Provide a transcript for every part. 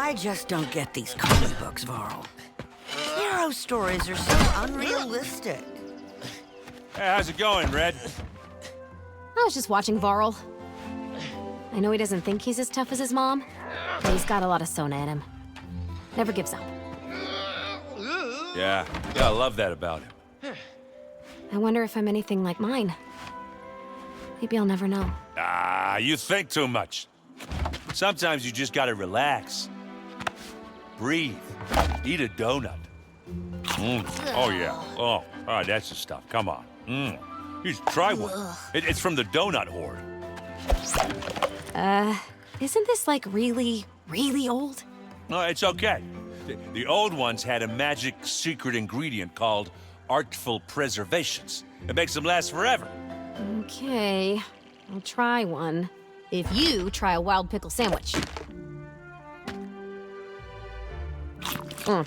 I just don't get these comic books, Varl. Hero stories are so unrealistic. Hey, how's it going, Red? I was just watching Varl. I know he doesn't think he's as tough as his mom, but he's got a lot of Sona in him. Never gives up. Yeah, I love that about him. I wonder if I'm anything like mine. Maybe I'll never know. Ah, you think too much. Sometimes you just gotta relax. Breathe. Eat a donut. Oh, yeah. Oh, that's the stuff. Come on. You should try one. It's from the donut horde. Isn't this like really, really old? No, it's okay. The old ones had a magic secret ingredient called artful preservations. It makes them last forever. Okay, I'll try one. If you try a wild pickle sandwich. Not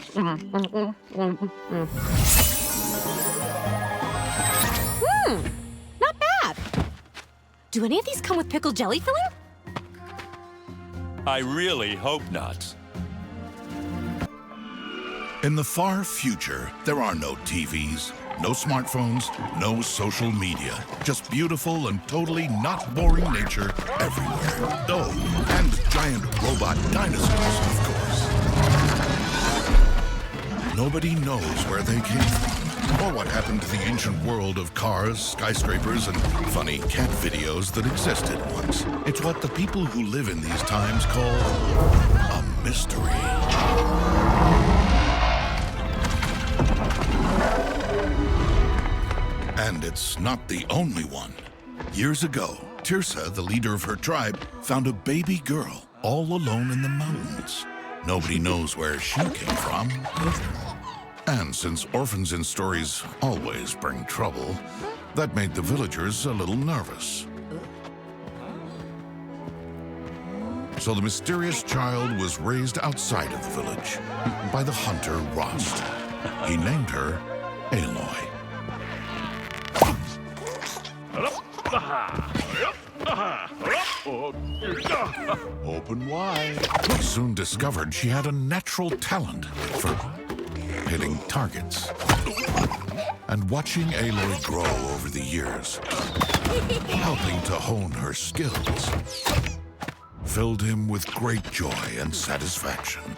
bad. Do any of these come with pickle jelly filling? I really hope not. In the far future, there are no TVs, no smartphones, no social media. Just beautiful and totally not boring nature everywhere. Oh, and giant robot dinosaurs, of course. Nobody knows where they came from, or what happened to the ancient world of cars, skyscrapers, and funny cat videos that existed once. It's what the people who live in these times call a mystery. And it's not the only one. Years ago, Tirsa, the leader of her tribe, found a baby girl all alone in the mountains. Nobody knows where she came from. And since orphans in stories always bring trouble, that made the villagers a little nervous. So the mysterious child was raised outside of the village by the hunter Rost. He named her Aloy. Open wide. He soon discovered she had a natural talent for hitting targets. And watching Aloy grow over the years, helping to hone her skills, filled him with great joy and satisfaction.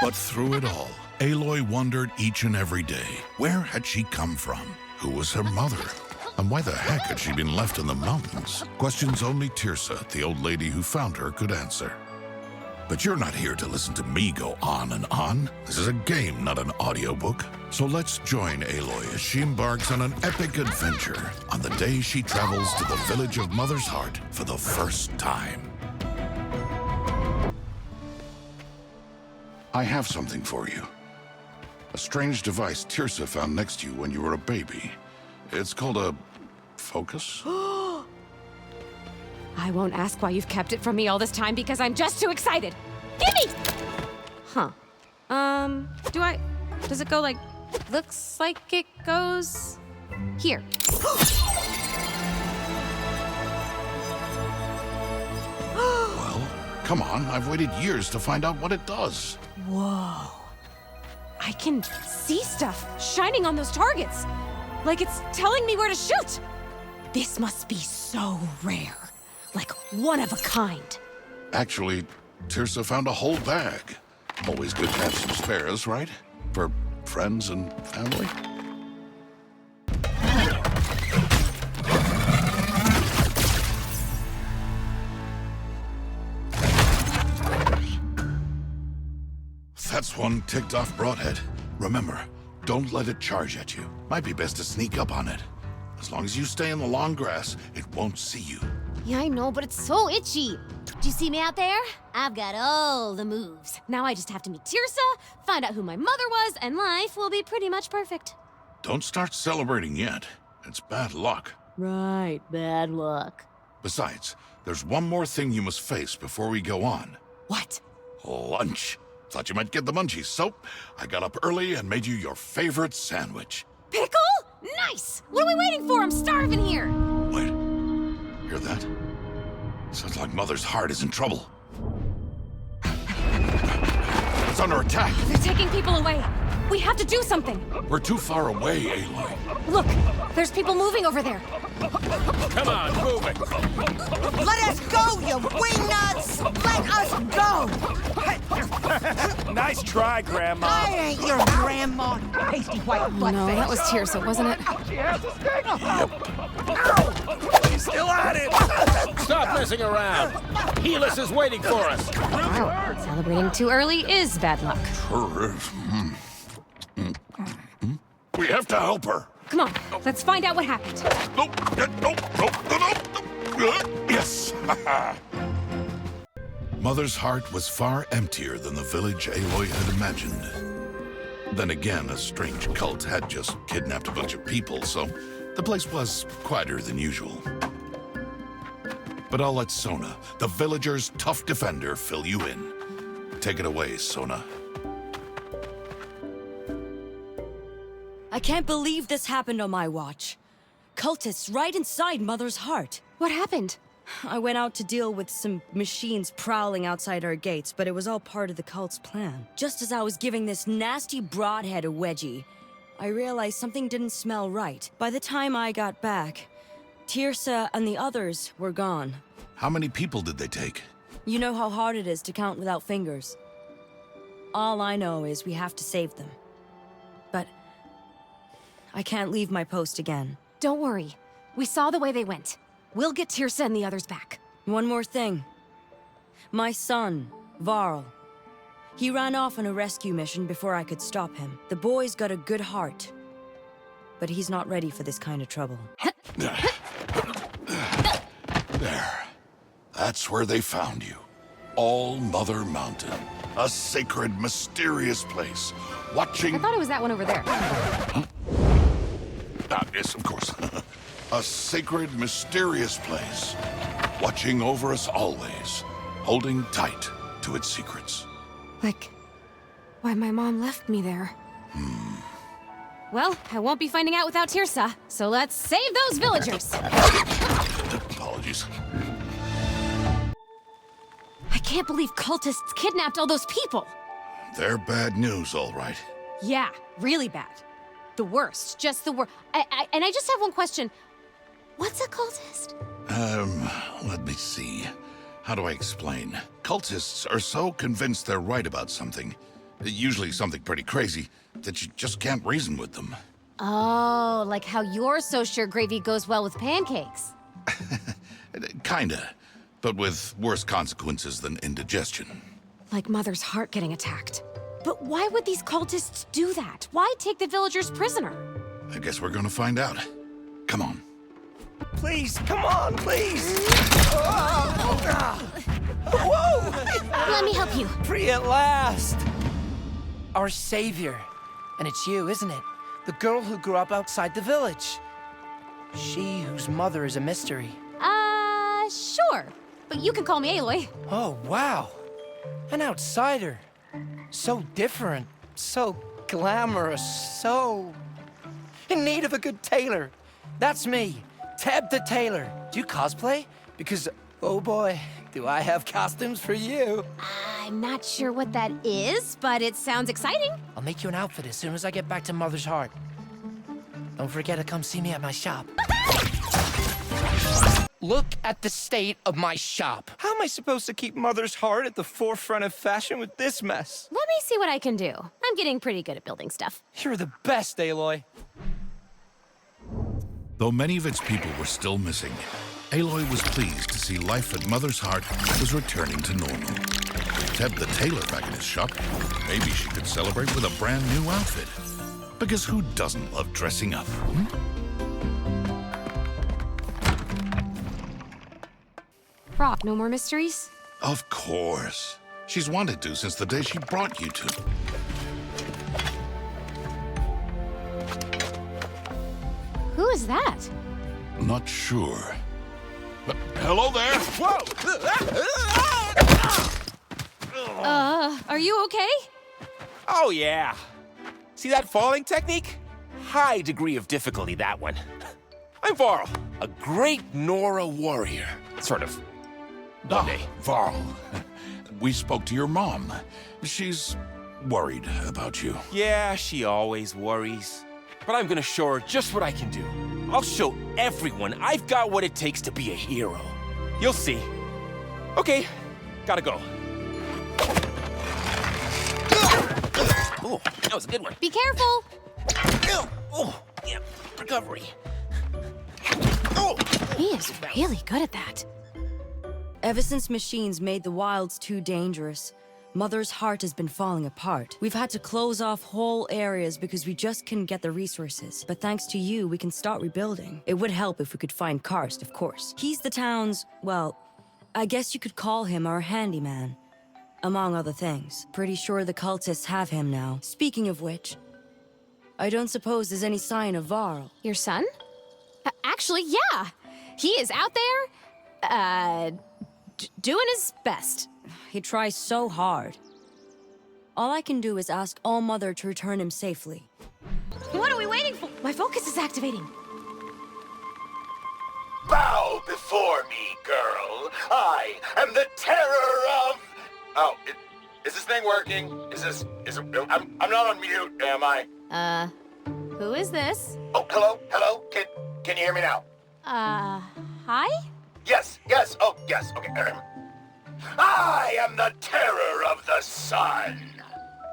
But through it all, Aloy wondered each and every day, where had she come from? Who was her mother? And why the heck had she been left in the mountains? Questions only Tirsa, the old lady who found her, could answer. But you're not here to listen to me go on and on. This is a game, not an audiobook. So let's join Aloy as she embarks on an epic adventure on the day she travels to the village of Mother's Heart for the first time. I have something for you. A strange device Tirsa found next to you when you were a baby. It's called a focus? I won't ask why you've kept it from me all this time because I'm just too excited. Gimme! Huh. Does it go like, looks like it goes here. Well, come on, I've waited years to find out what it does. Whoa. I can see stuff shining on those targets. Like it's telling me where to shoot. This must be so rare. Like one of a kind. Actually, Tirsa found a whole bag. Always good to have some spares, right? For friends and family. That's one ticked off broadhead. Remember, don't let it charge at you. Might be best to sneak up on it. As long as you stay in the long grass, it won't see you. Yeah, I know, but it's so itchy. Do you see me out there? I've got all the moves. Now I just have to meet Tirsa, find out who my mother was, and life will be pretty much perfect. Don't start celebrating yet. It's bad luck. Right, bad luck. Besides, there's one more thing you must face before we go on. What? Lunch. Thought you might get the munchies, so I got up early and made you your favorite sandwich. Pickle? Nice! What are we waiting for? I'm starving here. Wait, hear that? Sounds like Mother's heart is in trouble. It's under attack. They're taking people away. We have to do something. We're too far away, Aloy. Look, there's people moving over there. Come on, move it. Let us go, you wingnuts! Let us go! Nice try, Grandma. I ain't your grandma, pasty white butt No, face. that was Tirsa, wasn't it? He's still at it. Stop messing around. Helis is waiting for us. Wow, celebrating too early is bad luck. Sure is. We have to help her. Come on, let's find out what happened. Nope. Yes. Mother's heart was far emptier than the village Aloy had imagined. Then again, a strange cult had just kidnapped a bunch of people, so the place was quieter than usual. But I'll let Sona, the villager's tough defender, fill you in. Take it away, Sona. I can't believe this happened on my watch. Cultists right inside Mother's heart. What happened? I went out to deal with some machines prowling outside our gates, but it was all part of the cult's plan. Just as I was giving this nasty broadhead a wedgie, I realized something didn't smell right. By the time I got back, Tirsa and the others were gone. How many people did they take? You know how hard it is to count without fingers. All I know is we have to save them. But I can't leave my post again. Don't worry. We saw the way they went. We'll get Tirsa and the others back. One more thing. My son, Varl. He ran off on a rescue mission before I could stop him. The boy's got a good heart, but he's not ready for this kind of trouble. There. That's where they found you. All Mother Mountain. A sacred, mysterious place. Watching... I thought it was that one over there. Yes, of course. A sacred, mysterious place. Watching over us always. Holding tight to its secrets. Like, why my mom left me there. Well, I won't be finding out without Tirsa, so let's save those villagers. Apologies. I can't believe cultists kidnapped all those people. They're bad news, all right. Yeah, really bad. The worst, just the worst. And I just have one question. What's a cultist? Let me see. How do I explain? Cultists are so convinced they're right about something, usually something pretty crazy, that you just can't reason with them. Oh, like how you're so sure gravy goes well with pancakes. Kinda, but with worse consequences than indigestion. Like Mother's heart getting attacked. But why would these cultists do that? Why take the villagers prisoner? I guess we're gonna find out. Come on. Please, come on, please. Let me help you. Free at last! Our savior. And it's you, isn't it? The girl who grew up outside the village. She whose mother is a mystery. Sure. But you can call me Aloy. Oh, wow. An outsider. So different. So glamorous. So... in need of a good tailor. That's me. Teb the tailor. Do you cosplay? Because, oh boy, do I have costumes for you. I'm not sure what that is, but it sounds exciting. I'll make you an outfit as soon as I get back to Mother's Heart. Don't forget to come see me at my shop. Look at the state of my shop. How am I supposed to keep Mother's Heart at the forefront of fashion with this mess? Let me see what I can do. I'm getting pretty good at building stuff. You're the best, Aloy. Though many of its people were still missing, Aloy was pleased to see life at Mother's Heart was returning to normal. Teb the tailor back in his shop, maybe she could celebrate with a brand new outfit. Because who doesn't love dressing up? Rock, no more mysteries? Of course. She's wanted to since the day she brought you to. Who is that? Not sure. But hello there! Are you okay? Oh, yeah. See that falling technique? High degree of difficulty, that one. I'm Varl, a great Nora warrior. Sort of. Monday. Varl, we spoke to your mom. She's worried about you. Yeah, she always worries. But I'm gonna show her just what I can do. I'll show everyone I've got what it takes to be a hero. You'll see. Okay, gotta go. Oh, that was a good one. Be careful! Oh, yeah, recovery. Oh, He is really good at that. Ever since machines made the wilds too dangerous, Mother's heart has been falling apart. We've had to close off whole areas because we just couldn't get the resources. But thanks to you, we can start rebuilding. It would help if we could find Karst, of course. He's the town's, well, I guess you could call him our handyman. Among other things. Pretty sure the cultists have him now. Speaking of which, I don't suppose there's any sign of Varl. Your son? Actually, yeah. He is out there, doing his best. He tries so hard. All I can do is ask All Mother to return him safely. What are we waiting for? My focus is activating. Bow before me, girl. I am the terror of... Oh, is this thing working? I'm not on mute, am I? Who is this? Oh, hello? Can you hear me now? Hi? Yes, oh, yes, okay. I am the terror of the sun.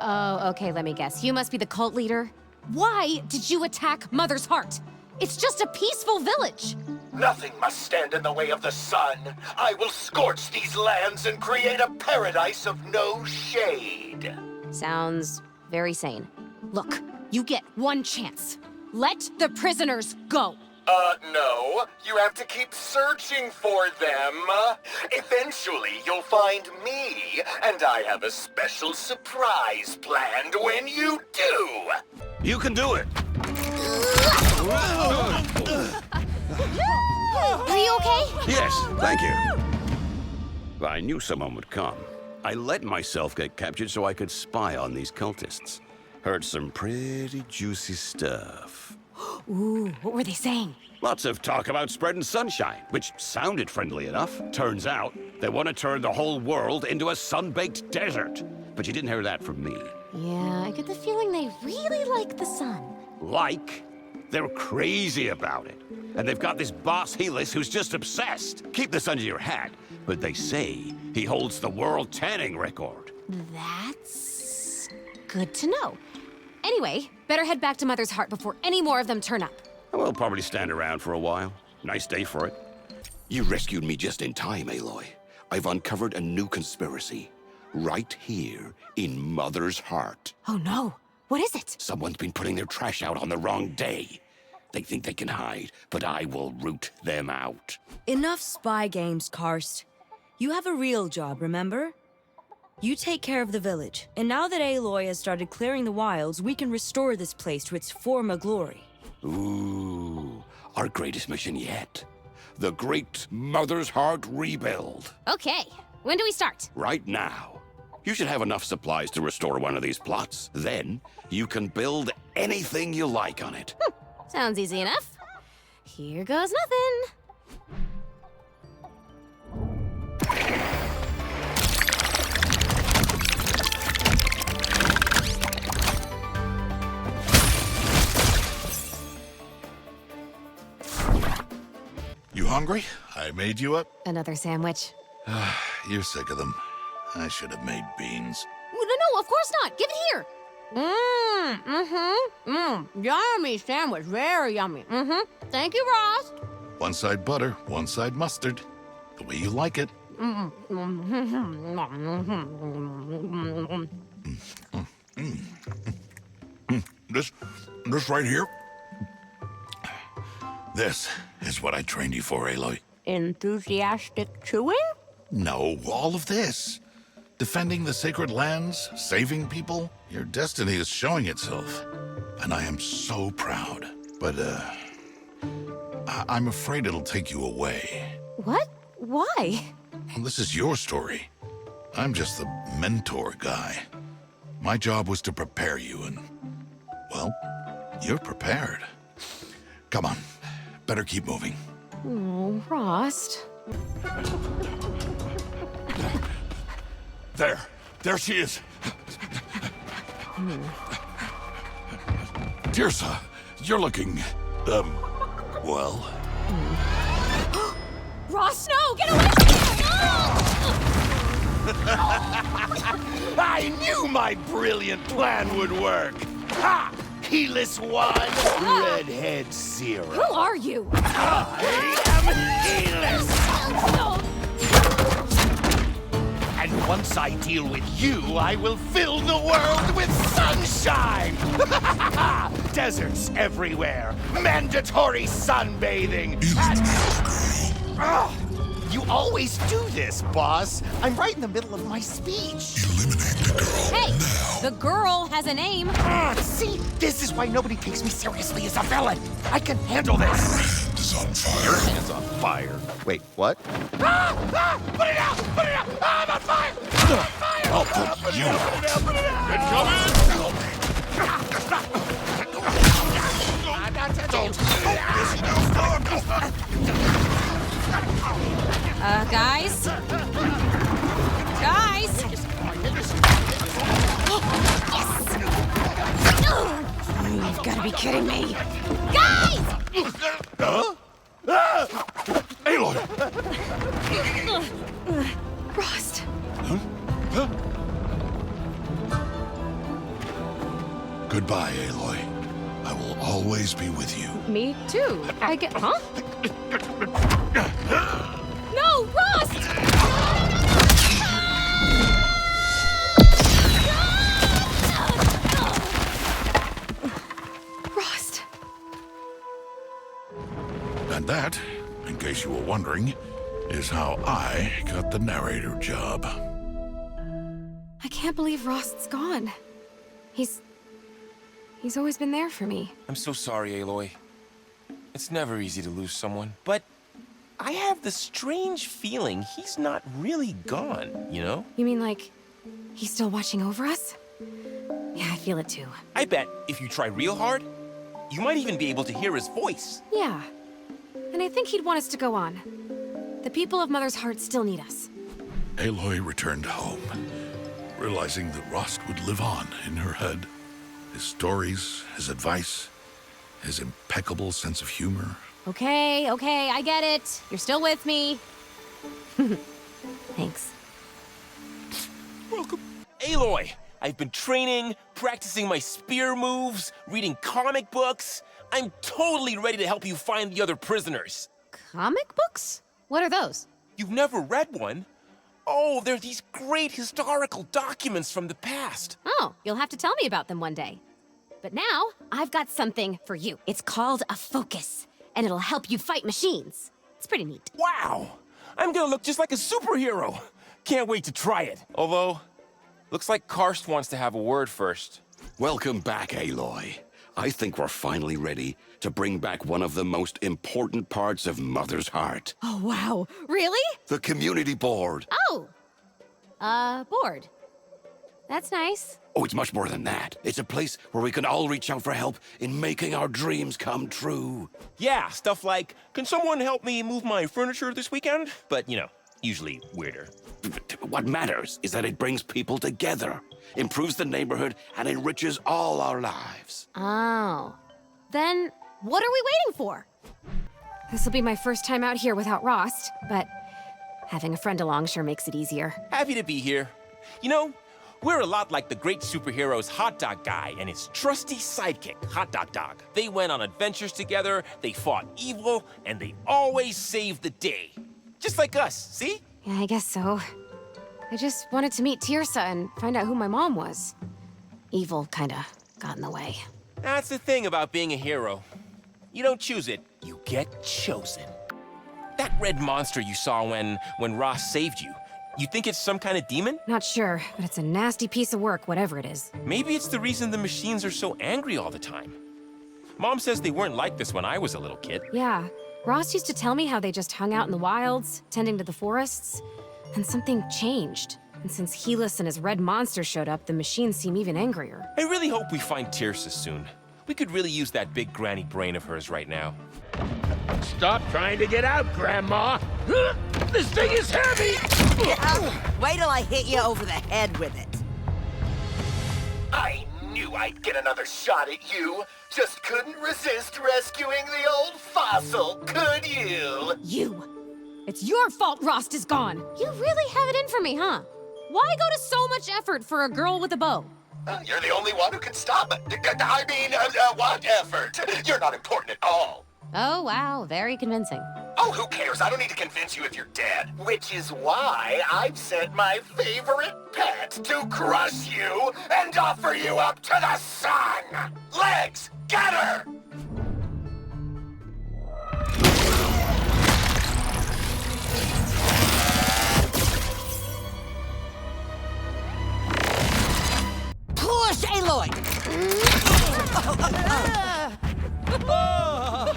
Oh, okay, let me guess. You must be the cult leader. Why did you attack Mother's Heart? It's just a peaceful village. Nothing must stand in the way of the sun. I will scorch these lands and create a paradise of no shade. Sounds very sane. Look, you get one chance. Let the prisoners go. No. You have to keep searching for them. Eventually, you'll find me, and I have a special surprise planned when you do. You can do it. Are you okay? Yes, thank you. I knew someone would come. I let myself get captured so I could spy on these cultists. Heard some pretty juicy stuff. Ooh, what were they saying? Lots of talk about spreading sunshine, which sounded friendly enough. Turns out, they want to turn the whole world into a sun-baked desert. But you didn't hear that from me. Yeah, I get the feeling they really like the sun. Like? They're crazy about it. And they've got this boss Helis who's just obsessed. Keep this under your hat, but they say he holds the world tanning record. That's good to know. Anyway, better head back to Mother's Heart before any more of them turn up. We'll probably stand around for a while. Nice day for it. You rescued me just in time, Aloy. I've uncovered a new conspiracy. Right here in Mother's Heart. Oh no, what is it? Someone's been putting their trash out on the wrong day. They think they can hide, but I will root them out. Enough spy games, Karst. You have a real job, remember? You take care of the village, and now that Aloy has started clearing the wilds, we can restore this place to its former glory. Ooh, our greatest mission yet. The Great Mother's Heart Rebuild. Okay, when do we start? Right now. You should have enough supplies to restore one of these plots. Then, you can build anything you like on it. Sounds easy enough. Here goes nothing. You hungry? I made you up. Another sandwich. You're sick of them. I should have made beans. No, of course not. Give it here. Yummy sandwich. Very yummy. Thank you, Ross. One side butter, one side mustard. The way you like it. This right here. This is what I trained you for, Aloy. Enthusiastic chewing? No, all of this. Defending the sacred lands, saving people. Your destiny is showing itself. And I am so proud. But, I'm afraid it'll take you away. What? Why? Well, this is your story. I'm just the mentor guy. My job was to prepare you, and, well, you're prepared. Come on, better keep moving. Oh, Rost. There she is. Tirsa, you're looking, well. Ross, no! Get away from me! I knew my brilliant plan would work! Ha! Keyless 1, Redhead 0. Who are you? I am keyless! And once I deal with you, I will fill the world with sunshine! Deserts everywhere, mandatory sunbathing, you always do this, boss. I'm right in the middle of my speech. Eliminate the girl. Hey, now. the girl has a name. See? This is why nobody takes me seriously as a villain. I can handle this. Hand is on fire. Your hand's on fire. Wait, what? Put it out! Put it out! I'm on fire! I'm on fire! I'll put you out. Put it out! Put it out! I'm not touching Guys? Guys? You've got to be kidding me. Guys! Aloy! Rost. Goodbye, Aloy. I will always be with you. Me too. I get... Huh? No, Rost! Rost. And that, in case you were wondering, is how I got the narrator job. I can't believe Rost's gone. He's always been there for me. I'm so sorry, Aloy. It's never easy to lose someone, but I have the strange feeling he's not really gone, you know? You mean like, he's still watching over us? Yeah, I feel it too. I bet if you try real hard, you might even be able to hear his voice. Yeah. And I think he'd want us to go on. The people of Mother's Heart still need us. Aloy returned home, realizing that Rost would live on in her head. His stories, his advice, his impeccable sense of humor. Okay, I get it. You're still with me. Thanks. Welcome. Aloy, I've been training, practicing my spear moves, reading comic books. I'm totally ready to help you find the other prisoners. Comic books? What are those? You've never read one? Oh, they're these great historical documents from the past. Oh, you'll have to tell me about them one day. But now, I've got something for you. It's called a focus, and it'll help you fight machines. It's pretty neat. Wow! I'm gonna look just like a superhero. Can't wait to try it. Although, looks like Karst wants to have a word first. Welcome back, Aloy. I think we're finally ready to bring back one of the most important parts of Mother's Heart. Oh, wow. Really? The community board. Oh. Board. That's nice. Oh, it's much more than that. It's a place where we can all reach out for help in making our dreams come true. Yeah, stuff like, can someone help me move my furniture this weekend? But, you know, usually weirder. What matters is that it brings people together, improves the neighborhood, and enriches all our lives. Oh. Then, what are we waiting for? This'll be my first time out here without Rost, but having a friend along sure makes it easier. Happy to be here. You know, we're a lot like the great superhero's Hot Dog Guy and his trusty sidekick, Hot Dog Dog. They went on adventures together, they fought evil, and they always saved the day. Just like us, see? Yeah, I guess so. I just wanted to meet Tirsa and find out who my mom was. Evil kinda got in the way. That's the thing about being a hero. You don't choose it, you get chosen. That red monster you saw when Ross saved you, you think it's some kind of demon? Not sure, but it's a nasty piece of work, whatever it is. Maybe it's the reason the machines are so angry all the time. Mom says they weren't like this when I was a little kid. Yeah, Ross used to tell me how they just hung out in the wilds, tending to the forests, and something changed. And since Helis and his red monster showed up, the machines seem even angrier. I really hope we find Tirsa soon. We could really use that big granny brain of hers right now. Stop trying to get out, Grandma! This thing is heavy! Wait till I hit you over the head with it. I knew I'd get another shot at you. Just couldn't resist rescuing the old fossil, could you? You! It's your fault Rost is gone! You really have it in for me, huh? Why go to so much effort for a girl with a bow? You're the only one who can stop it. I mean, what effort? You're not important at all. Oh, wow, very convincing. Oh, who cares? I don't need to convince you if you're dead. Which is why I've sent my favorite pet to crush you and offer you up to the sun! Legs, get her! Push, Aloy!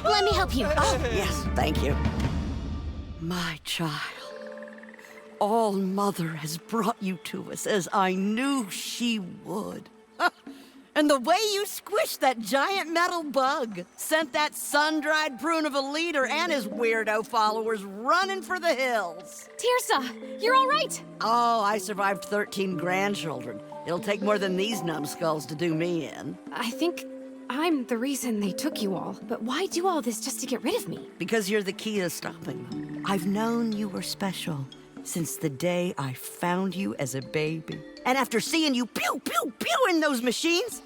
Let me help you. Yes, thank you. My child, All Mother has brought you to us as I knew she would. And the way you squished that giant metal bug sent that sun-dried prune of a leader and his weirdo followers running for the hills. Tirsa, you're all right. Oh, I survived 13 grandchildren. It'll take more than these numbskulls to do me in. I think I'm the reason they took you all. But why do all this just to get rid of me? Because you're the key to stopping them. I've known you were special since the day I found you as a baby. And after seeing you pew, pew, pew in those machines,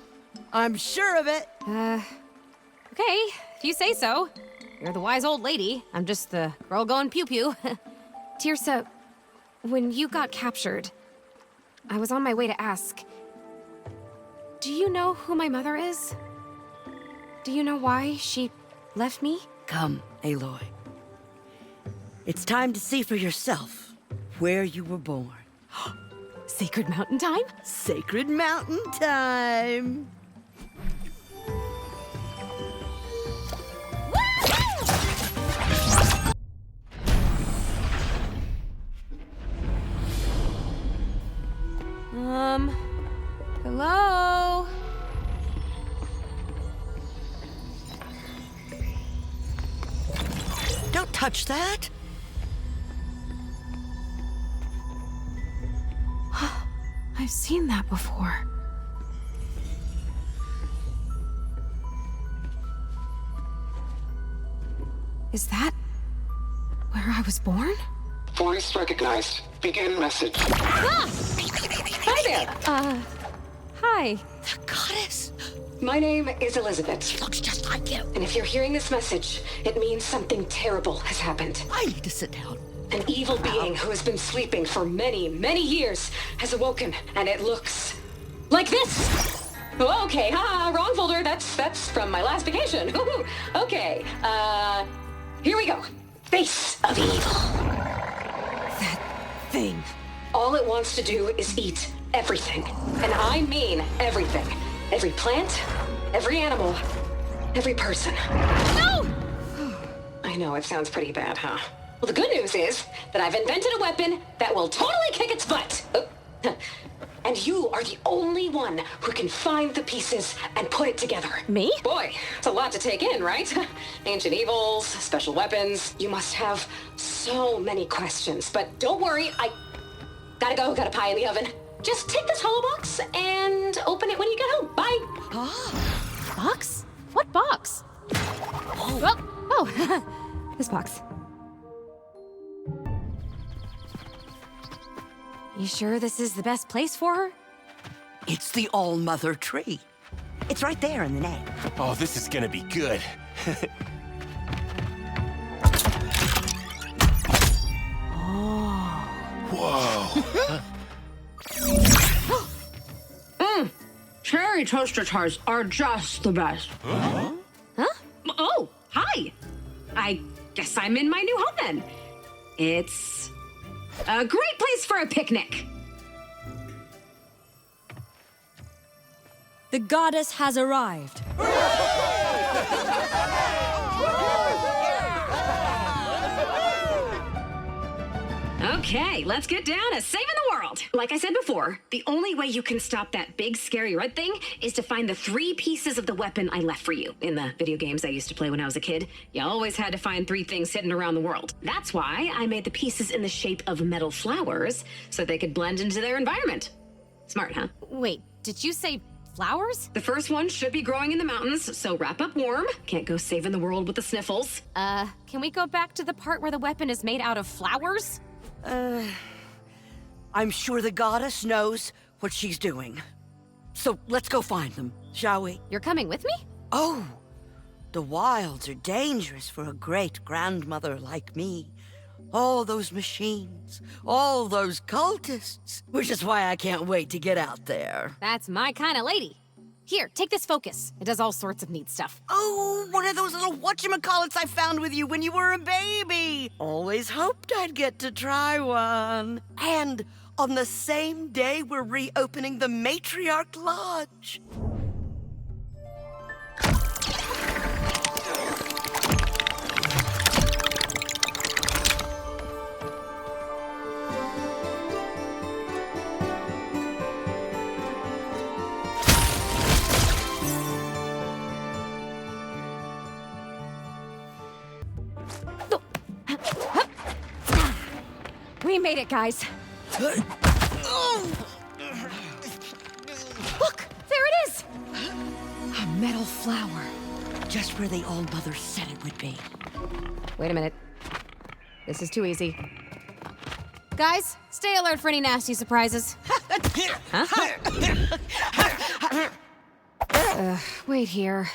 I'm sure of it. Okay, if you say so. You're the wise old lady. I'm just the girl going pew-pew. Tirsa, when you got captured, I was on my way to ask, do you know who my mother is? Do you know why she left me? Come, Aloy. It's time to see for yourself where you were born. Sacred Mountain time? Sacred Mountain time! Hello? Don't touch that! I've seen that before. Is that where I was born? Voice recognized. Begin message. Ah! Hi there. Hi. The goddess! My name is Elizabeth. She looks just like you. And if you're hearing this message, it means something terrible has happened. I need to sit down. An evil being who has been sleeping for many, many years has awoken, and it looks like this. Oh, okay, wrong folder. That's from my last vacation. Okay, here we go. Face of evil. That thing. All it wants to do is eat everything. And I mean everything. Every plant, every animal, every person. No! I know, it sounds pretty bad, huh? Well, the good news is that I've invented a weapon that will totally kick its butt. And you are the only one who can find the pieces and put it together. Me? Boy, it's a lot to take in, right? Ancient evils, special weapons. You must have so many questions. But don't worry, I gotta go, got a pie in the oven. Just take this hollow box and open it when you get home. Bye. Box? What box? Oh, this box. You sure this is the best place for her? It's the All-Mother tree. It's right there in the name. Oh, this is gonna be good. Whoa. Cherry toaster tarts are just the best. Huh? Oh, hi. I guess I'm in my new home then. It's a great place for a picnic. The goddess has arrived. Okay, let's get down to saving the world. Like I said before, the only way you can stop that big scary red thing is to find the 3 pieces of the weapon I left for you. In the video games I used to play when I was a kid, you always had to find 3 things hidden around the world. That's why I made the pieces in the shape of metal flowers so they could blend into their environment. Smart, huh? Wait, did you say flowers? The first one should be growing in the mountains, so wrap up warm. Can't go saving the world with the sniffles. Can we go back to the part where the weapon is made out of flowers? I'm sure the goddess knows what she's doing. So let's go find them, shall we? You're coming with me? Oh, the wilds are dangerous for a great-grandmother like me. All those machines, all those cultists, which is why I can't wait to get out there. That's my kind of lady. Here, take this focus. It does all sorts of neat stuff. Oh, one of those little whatchamacallits I found with you when you were a baby. Always hoped I'd get to try one. And on the same day, we're reopening the Matriarch Lodge. We made it, guys. Look, there it is! A metal flower. Just where the All-Mother said it would be. Wait a minute. This is too easy. Guys, stay alert for any nasty surprises. Wait here.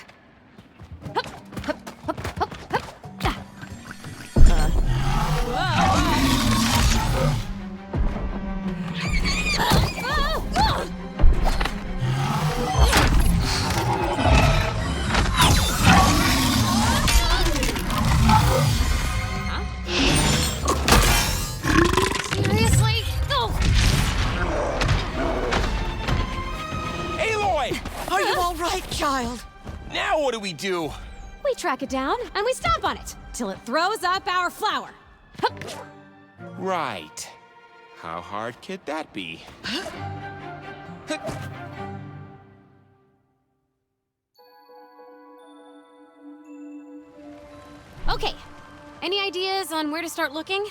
Seriously? Oh. Aloy! Are you all right, child? Now what do we do? We track it down and we stomp on it till it throws up our flower. Right. How hard could that be? Okay. Any ideas on where to start looking?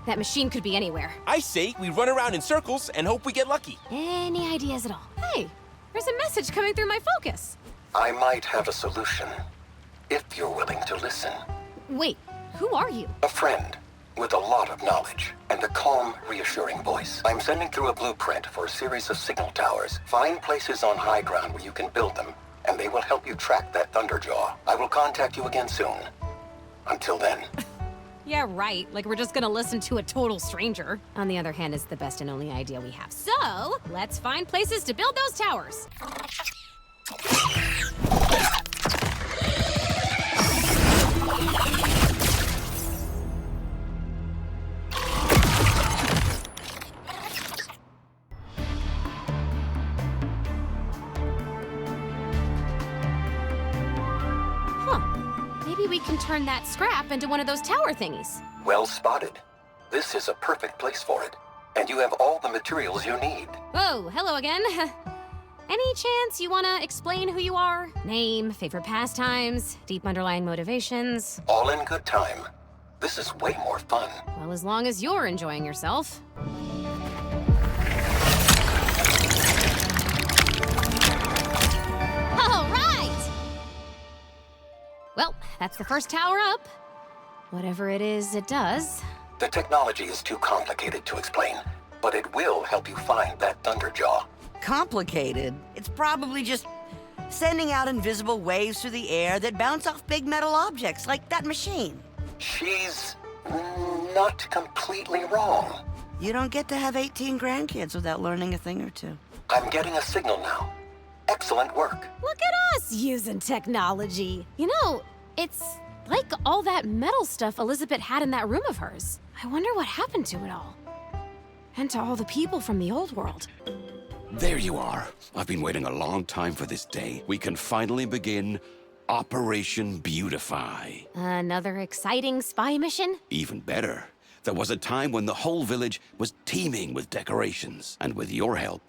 That machine could be anywhere. I say we run around in circles and hope we get lucky. Any ideas at all? Hey, there's a message coming through my focus. I might have a solution, if you're willing to listen. Wait, who are you? A friend with a lot of knowledge and a calm, reassuring voice. I'm sending through a blueprint for a series of signal towers. Find places on high ground where you can build them, and they will help you track that Thunderjaw. I will contact you again soon. Until then. Yeah, right. Like we're just gonna listen to a total stranger. On the other hand, it's the best and only idea we have. So, let's find places to build those towers. Maybe we can turn that scrap into one of those tower thingies. Well spotted. This is a perfect place for it. And you have all the materials you need. Oh, hello again. Any chance you want to explain who you are? Name, favorite pastimes, deep underlying motivations? All in good time. This is way more fun. Well, as long as you're enjoying yourself. All right! Well, that's the first tower up. Whatever it is, it does. The technology is too complicated to explain, but it will help you find that Thunderjaw. Complicated? It's probably just sending out invisible waves through the air that bounce off big metal objects, like that machine. She's not completely wrong. You don't get to have 18 grandkids without learning a thing or two. I'm getting a signal now. Excellent work. Look at us using technology. You know, it's like all that metal stuff Elizabeth had in that room of hers. I wonder what happened to it all. And to all the people from the old world. There you are. I've been waiting a long time for this day. We can finally begin Operation Beautify. Another exciting spy mission? Even better, There was a time when the whole village was teeming with decorations, and with your help,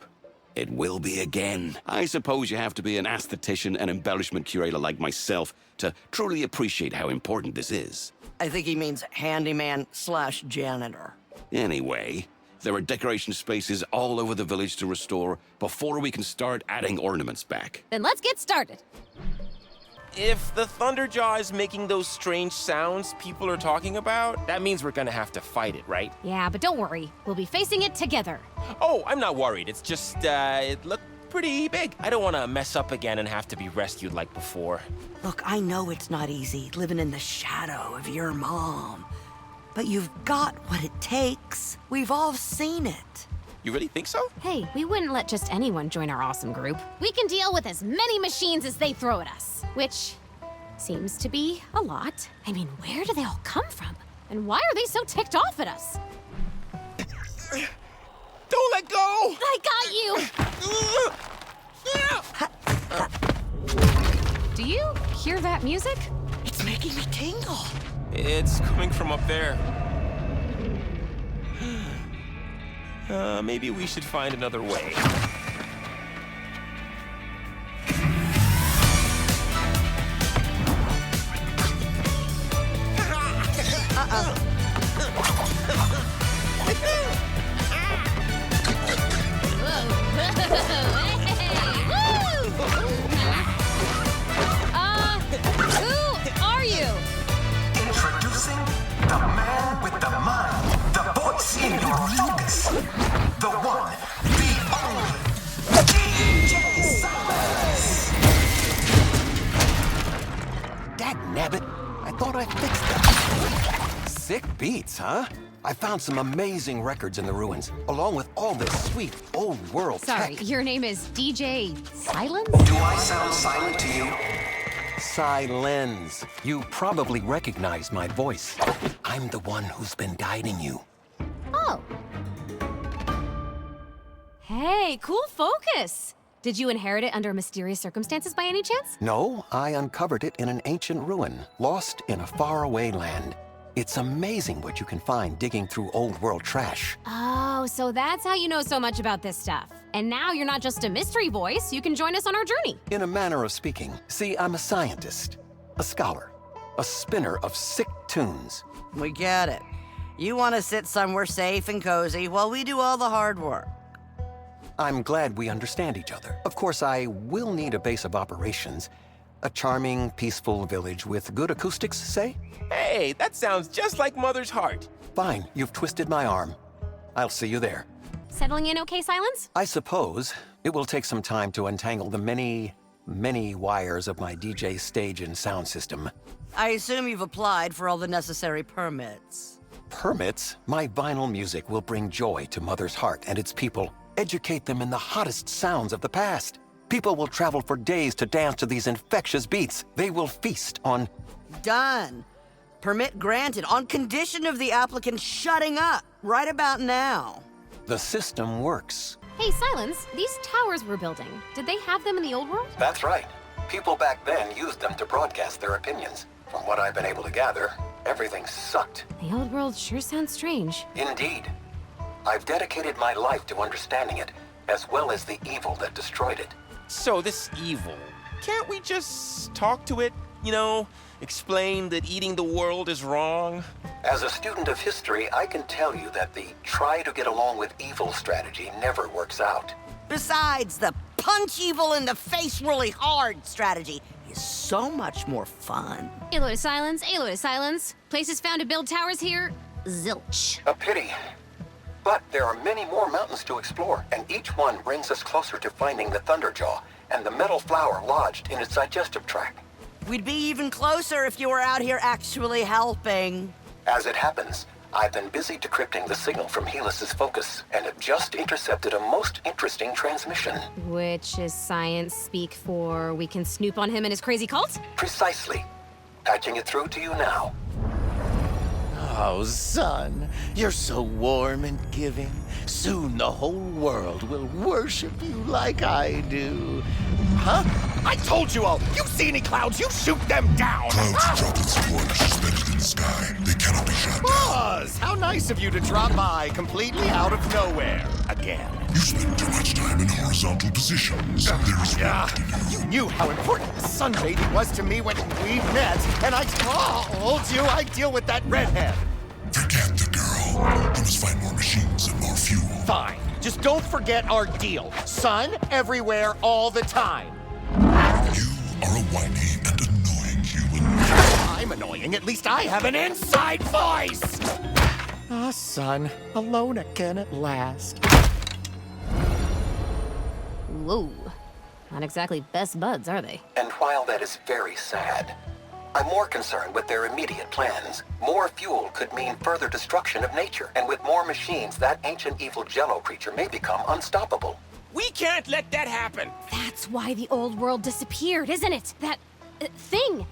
it will be again. I suppose you have to be an aesthetician and embellishment curator like myself to truly appreciate how important this is. I think he means handyman/janitor. Anyway, there are decoration spaces all over the village to restore before we can start adding ornaments back. Then let's get started. If the Thunderjaw is making those strange sounds people are talking about, that means we're gonna have to fight it, right? Yeah, but don't worry. We'll be facing it together. Oh, I'm not worried. It's just, it looked pretty big. I don't want to mess up again and have to be rescued like before. Look, I know it's not easy living in the shadow of your mom, but you've got what it takes. We've all seen it. You really think so? Hey, we wouldn't let just anyone join our awesome group. We can deal with as many machines as they throw at us, which seems to be a lot. I mean, where do they all come from? And why are they so ticked off at us? Don't let go! I got you! Do you hear that music? It's making me tingle. It's coming from up there. Maybe we should find another way. Who are you? Introducing the man with the mind, the voice in your focus, the one, the only, DJ Silence. Dagnabbit, I thought I fixed that. Sick beats, huh? I found some amazing records in the ruins, along with all this sweet old world Sorry, tech. your name is DJ Silence? Do I sound silent to you? Silence. You probably recognize my voice. I'm the one who's been guiding you. Oh. Hey, cool focus. Did you inherit it under mysterious circumstances by any chance? No, I uncovered it in an ancient ruin, lost in a faraway land. It's amazing what you can find digging through old world trash. Oh, so that's how you know so much about this stuff. And now you're not just a mystery voice, you can join us on our journey. In a manner of speaking. See, I'm a scientist, a scholar, a spinner of sick tunes. We get it. You want to sit somewhere safe and cozy while we do all the hard work. I'm glad we understand each other. Of course, I will need a base of operations. A charming, peaceful village with good acoustics, say? Hey, that sounds just like Mother's heart. Fine, you've twisted my arm. I'll see you there. Settling in okay, Silence? I suppose it will take some time to untangle the many wires of my DJ stage and sound system. I assume you've applied for all the necessary permits. Permits? My vinyl music will bring joy to Mother's heart and its people. Educate them in the hottest sounds of the past. People will travel for days to dance to these infectious beats. They will feast on... Done. Permit granted on condition of the applicant shutting up right about now. The system works. Hey, Silence, these towers we're building, did they have them in the old world? That's right. People back then used them to broadcast their opinions. From what I've been able to gather, everything sucked. The old world sure sounds strange. Indeed. I've dedicated my life to understanding it, as well as the evil that destroyed it. So this evil, can't we just talk to it? You know, explain that eating the world is wrong? As a student of history, I can tell you that the try to get along with evil strategy never works out. Besides, the punch evil in the face really hard strategy is so much more fun. Aloy to Silence, Aloy to Silence. Places found to build towers here, zilch. A pity. But there are many more mountains to explore, and each one brings us closer to finding the Thunderjaw and the metal flower lodged in its digestive tract. We'd be even closer if you were out here actually helping. As it happens, I've been busy decrypting the signal from Helis's focus and have just intercepted a most interesting transmission. Which is science speak for we can snoop on him and his crazy cult? Precisely. Patching it through to you now. Oh, son, you're so warm and giving. Soon the whole world will worship you like I do. Huh? I told you all! You see any clouds, you shoot them down! Clouds are droplets of water suspended in the sky. They cannot be shot down. Buzz! How nice of you to drop by completely out of nowhere. Again. You spend too much time in horizontal positions. There is work to do. You knew how important sunbathing was to me when we met, and I told you I'd deal with that redhead. Forget the girl. I must find more machines and more fuel. Fine. Just don't forget our deal. Sun everywhere all the time. You are a whiny and annoying human. I'm annoying. At least I have an inside voice! Ah, son. Alone again at last. Whoa. Not exactly best buds, are they? And while that is very sad, I'm more concerned with their immediate plans. More fuel could mean further destruction of nature. And with more machines, that ancient evil Jello creature may become unstoppable. We can't let that happen. That's why the old world disappeared, isn't it? That thing.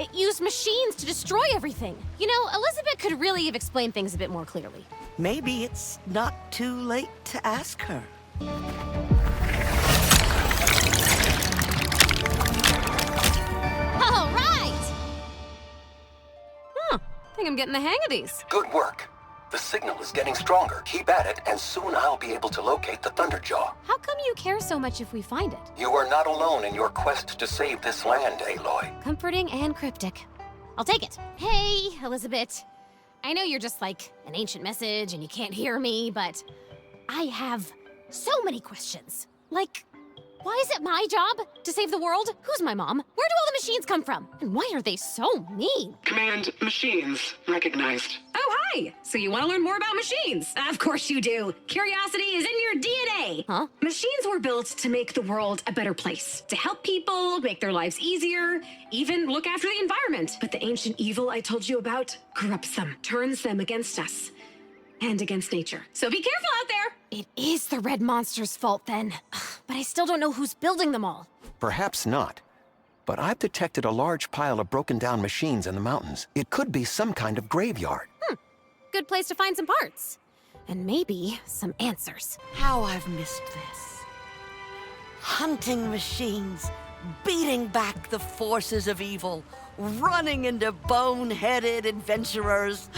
It used machines to destroy everything. You know, Elizabeth could really have explained things a bit more clearly. Maybe it's not too late to ask her. All right! Huh. I think I'm getting the hang of these. Good work. The signal is getting stronger. Keep at it, and soon I'll be able to locate the Thunderjaw. How come you care so much if we find it? You are not alone in your quest to save this land, Aloy. Comforting and cryptic. I'll take it. Hey, Elizabeth. I know you're just like an ancient message and you can't hear me, but I have so many questions. Like, why is it my job to save the world? Who's my mom? Where do all the machines come from? And why are they so mean? Command machines recognized. Oh, hi! So you want to learn more about machines? Of course you do. Curiosity is in your DNA. Huh? Machines were built to make the world a better place, to help people, make their lives easier, even look after the environment. But the ancient evil I told you about corrupts them, turns them against us, and against nature. So be careful out there! It is the red monster's fault then. But I still don't know who's building them all. Perhaps not. But I've detected a large pile of broken down machines in the mountains. It could be some kind of graveyard. Good place to find some parts. And maybe some answers. How I've missed this. Hunting machines, beating back the forces of evil, running into boneheaded adventurers.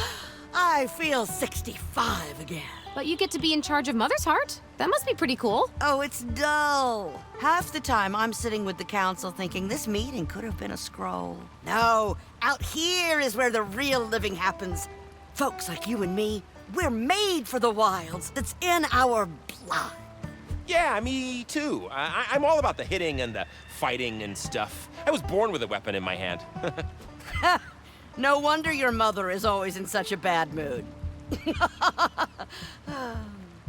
I feel 65 again. But you get to be in charge of Mother's Heart. That must be pretty cool. Oh, it's dull. Half the time I'm sitting with the council thinking this meeting could have been a scroll. No, out here is where the real living happens. Folks like you and me, we're made for the wilds. That's in our blood. Yeah, me too. I'm all about the hitting and the fighting and stuff. I was born with a weapon in my hand. No wonder your mother is always in such a bad mood.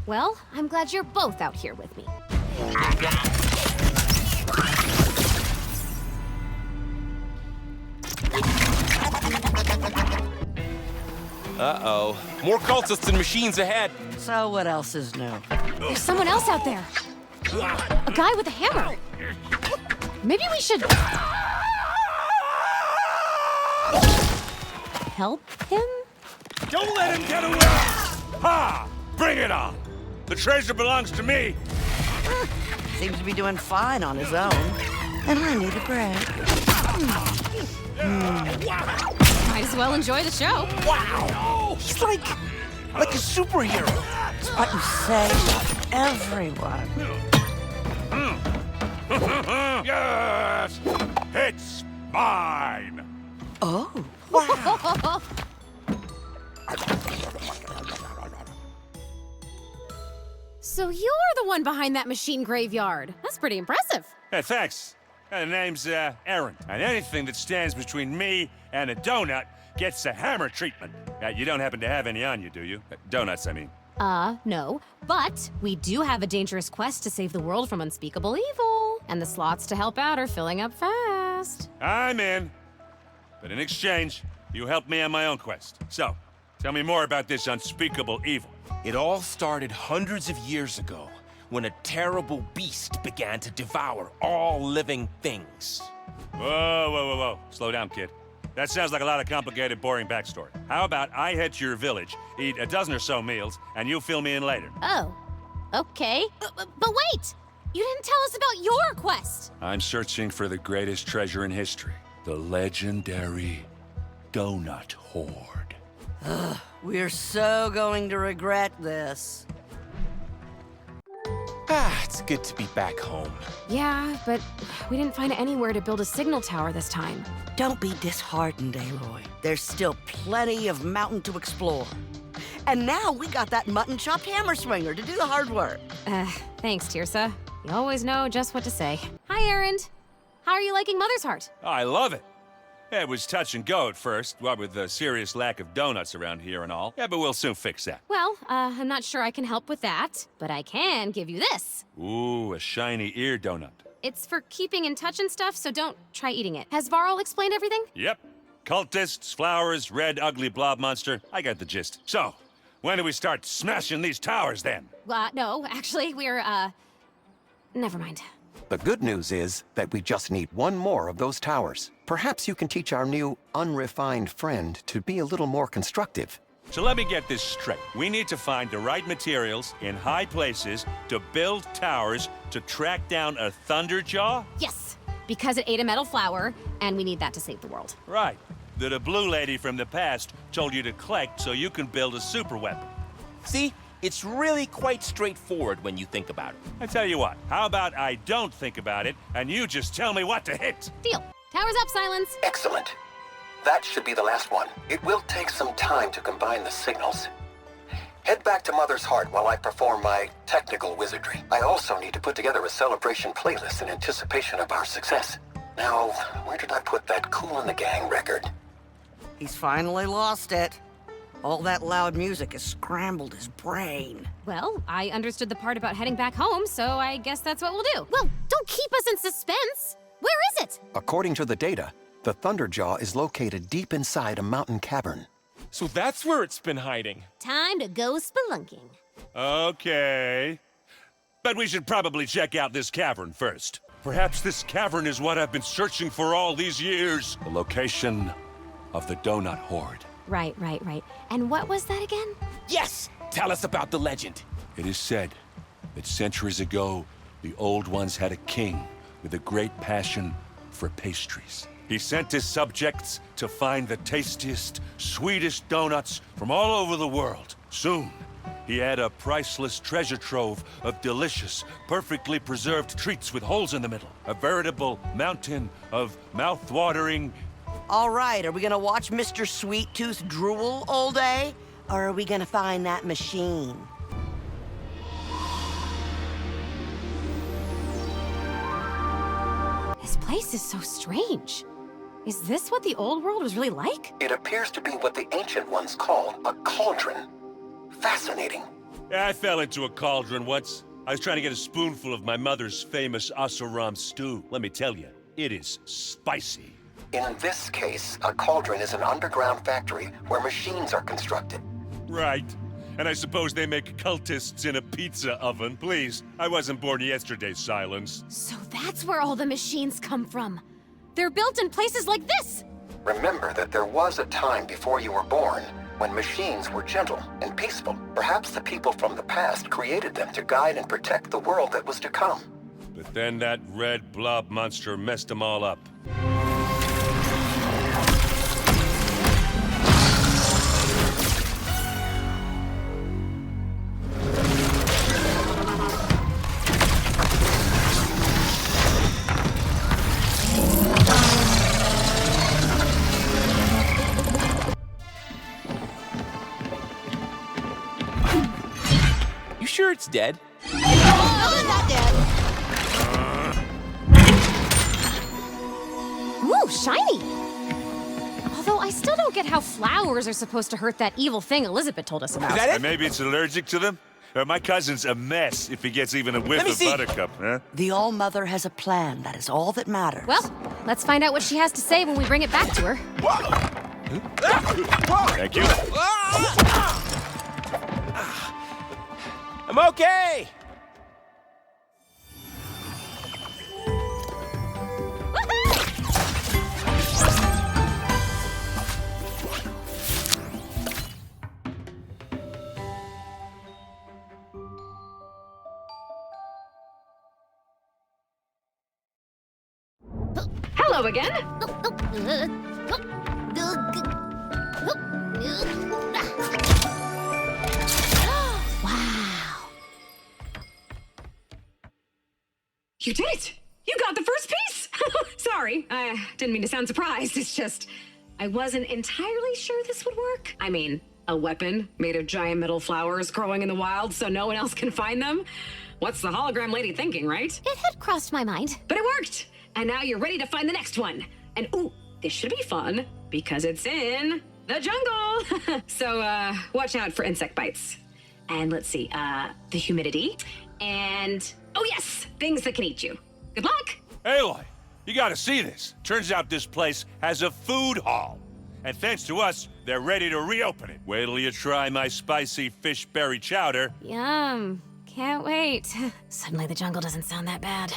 Well, I'm glad you're both out here with me. Uh-oh. More cultists and machines ahead. So what else is new? There's someone else out there. A guy with a hammer. Maybe we should... help him? Don't let him get away! Ha! Bring it on! The treasure belongs to me! Seems to be doing fine on his own. And I need a break. Might as well enjoy the show. Wow! He's like a superhero. It's what you say about everyone. Yes! It's mine! Oh, wow. So you're the one behind that machine graveyard. That's pretty impressive. Hey, thanks. The name's Aaron. And anything that stands between me and a donut gets a hammer treatment. You don't happen to have any on you, do you? Donuts, I mean. No. But we do have a dangerous quest to save the world from unspeakable evil. And the slots to help out are filling up fast. I'm in. But in exchange, you help me on my own quest. So, tell me more about this unspeakable evil. It all started hundreds of years ago when a terrible beast began to devour all living things. Whoa. Slow down, kid. That sounds like a lot of complicated, boring backstory. How about I head to your village, eat a dozen or so meals, and you fill me in later? Oh, okay. But wait! You didn't tell us about your quest! I'm searching for the greatest treasure in history. The legendary Donut Hoard. We're so going to regret this. It's good to be back home. Yeah, but we didn't find anywhere to build a signal tower this time. Don't be disheartened, Aloy. There's still plenty of mountain to explore. And now we got that mutton-chopped hammer swinger to do the hard work. Thanks, Tirsa. You always know just what to say. Hi, Erend. How are you liking Mother's Heart? Oh, I love it. It was touch and go at first, what with the serious lack of donuts around here and all. Yeah, but we'll soon fix that. Well, I'm not sure I can help with that, but I can give you this. Ooh, a shiny ear donut. It's for keeping in touch and stuff, so don't try eating it. Has Varl explained everything? Yep. Cultists, flowers, red, ugly blob monster. I got the gist. So, when do we start smashing these towers, then? No, actually, we're, never mind. The good news is that we just need one more of those towers. Perhaps you can teach our new, unrefined friend to be a little more constructive. So let me get this straight. We need to find the right materials in high places to build towers to track down a Thunderjaw? Yes, because it ate a metal flower, and we need that to save the world. Right. That a blue lady from the past told you to collect so you can build a super weapon. See? It's really quite straightforward when you think about it. I tell you what, how about I don't think about it, and you just tell me what to hit? Deal. Towers up, Silence. Excellent. That should be the last one. It will take some time to combine the signals. Head back to Mother's Heart while I perform my technical wizardry. I also need to put together a celebration playlist in anticipation of our success. Now, where did I put that Kool and the Gang record? He's finally lost it. All that loud music has scrambled his brain. Well, I understood the part about heading back home, so I guess that's what we'll do. Well, don't keep us in suspense. Where is it? According to the data, the Thunderjaw is located deep inside a mountain cavern. So that's where it's been hiding. Time to go spelunking. Okay. But we should probably check out this cavern first. Perhaps this cavern is what I've been searching for all these years. The location of the Donut Hoard. Right. And what was that again? Yes! Tell us about the legend. It is said that centuries ago, the Old Ones had a king with a great passion for pastries. He sent his subjects to find the tastiest, sweetest donuts from all over the world. Soon, he had a priceless treasure trove of delicious, perfectly preserved treats with holes in the middle. A veritable mountain of mouth-watering... All right, are we gonna watch Mr. Sweet Tooth drool all day? Or are we gonna find that machine? This place is so strange. Is this what the old world was really like? It appears to be what the ancient ones called a cauldron. Fascinating. Yeah, I fell into a cauldron once. I was trying to get a spoonful of my mother's famous Asaram stew. Let me tell you, it is spicy. In this case, a cauldron is an underground factory where machines are constructed. Right. And I suppose they make cultists in a pizza oven. Please, I wasn't born yesterday, Silence. So that's where all the machines come from. They're built in places like this! Remember that there was a time before you were born when machines were gentle and peaceful. Perhaps the people from the past created them to guide and protect the world that was to come. But then that red blob monster messed them all up. You sure it's dead? Not dead. Ooh, shiny! Although I still don't get how flowers are supposed to hurt that evil thing Elizabeth told us about. Is that it? Maybe it's allergic to them? My cousin's a mess if he gets even a whiff of buttercup, huh? The All-Mother has a plan. That is all that matters. Well, let's find out what she has to say when we bring it back to her. Thank you. I'm okay! Hello again. Wow. You did it! You got the first piece! Sorry, I didn't mean to sound surprised. It's just, I wasn't entirely sure this would work. I mean, a weapon made of giant metal flowers growing in the wild so no one else can find them? What's the hologram lady thinking, right? It had crossed my mind. But it worked! And now you're ready to find the next one. And ooh, this should be fun because it's in the jungle. So watch out for insect bites. And let's see, the humidity. And, oh yes, things that can eat you. Good luck! Aloy, you gotta see this. Turns out this place has a food hall. And thanks to us, they're ready to reopen it. Wait till you try my spicy fish berry chowder. Yum. Can't wait. Suddenly the jungle doesn't sound that bad.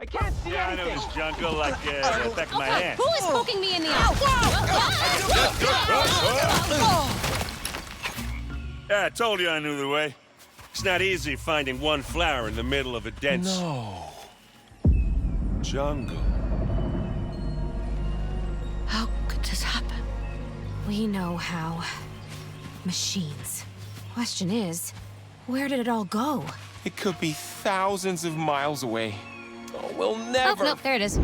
I can't see Yeah, I know anything. this jungle like the back of my hand. Who is poking me in the eye? Yeah, I told you I knew the way. It's not easy finding one flower in the middle of a dense jungle. How could this happen? We know how. Machines. Question is, where did it all go? It could be thousands of miles away. Oh, we'll Oh, never. no, there it is.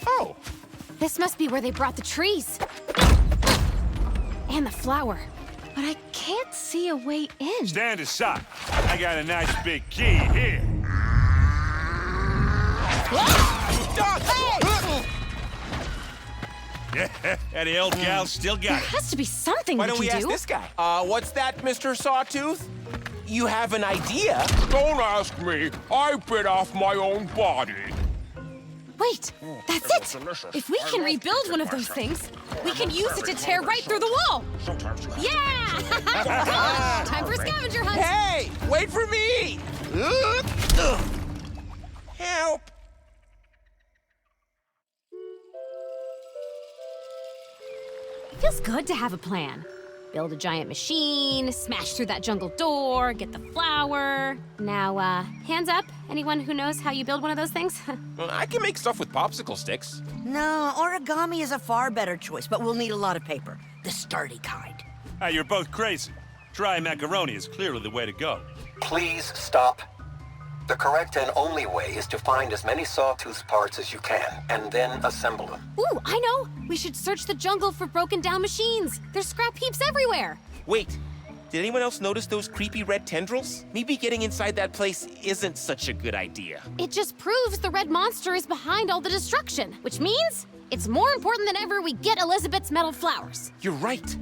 Oh, This must be where they brought the trees. And the flower. But I can't see a way in. Stand aside. I got a nice big key here. Yeah, and the old gal still There got it. has to be something why we don't can we ask do. this guy? What's that, Mr. Sawtooth? You have an idea? Don't ask me. I bit off my own body. Wait, that's it! If we can rebuild one of those things, we can use it to tear right through the wall! Yeah! Time for a scavenger hunt! Hey, wait for me! Help! It feels good to have a plan. Build a giant machine, smash through that jungle door, get the flower. Now, hands up. Anyone who knows how you build one of those things? I can make stuff with popsicle sticks. No, origami is a far better choice, but we'll need a lot of paper. The sturdy kind. You're both crazy. Dry macaroni is clearly the way to go. Please stop. The correct and only way is to find as many sawtooth parts as you can, and then assemble them. Ooh, I know! We should search the jungle for broken down machines. There's scrap heaps everywhere. Wait, did anyone else notice those creepy red tendrils? Maybe getting inside that place isn't such a good idea. It just proves the red monster is behind all the destruction, which means it's more important than ever we get Elizabeth's metal flowers. You're right.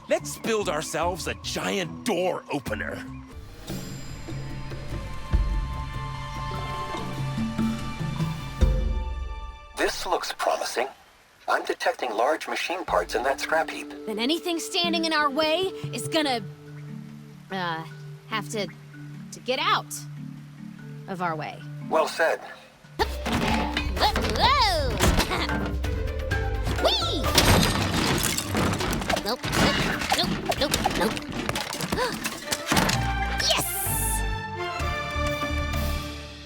Let's build ourselves a giant door opener. This looks promising. I'm detecting large machine parts in that scrap heap. Then anything standing in our way is gonna, have to get out of our way. Well said. Whoa! Whee! Nope, nope. Yes!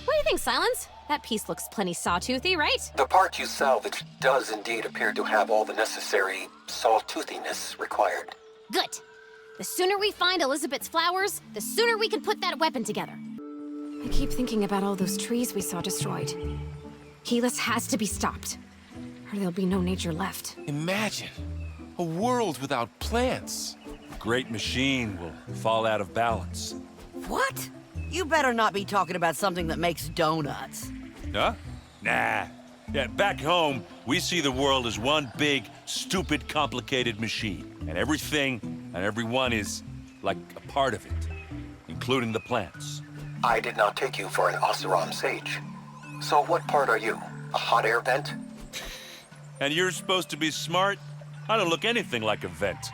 What do you think, Silence? That piece looks plenty sawtoothy, right? The part you salvaged does indeed appear to have all the necessary sawtoothiness required. Good. The sooner we find Elizabeth's flowers, the sooner we can put that weapon together. I keep thinking about all those trees we saw destroyed. Keyless has to be stopped, or there'll be no nature left. Imagine a world without plants. Great machine will fall out of balance. What? You better not be talking about something that makes donuts. Huh? Nah. Yeah, back home, we see the world as one big, stupid, complicated machine. And everything and everyone is, like, a part of it, including the plants. I did not take you for an Oseram sage. So what part are you? A hot air vent? And you're supposed to be smart? I don't look anything like a vent.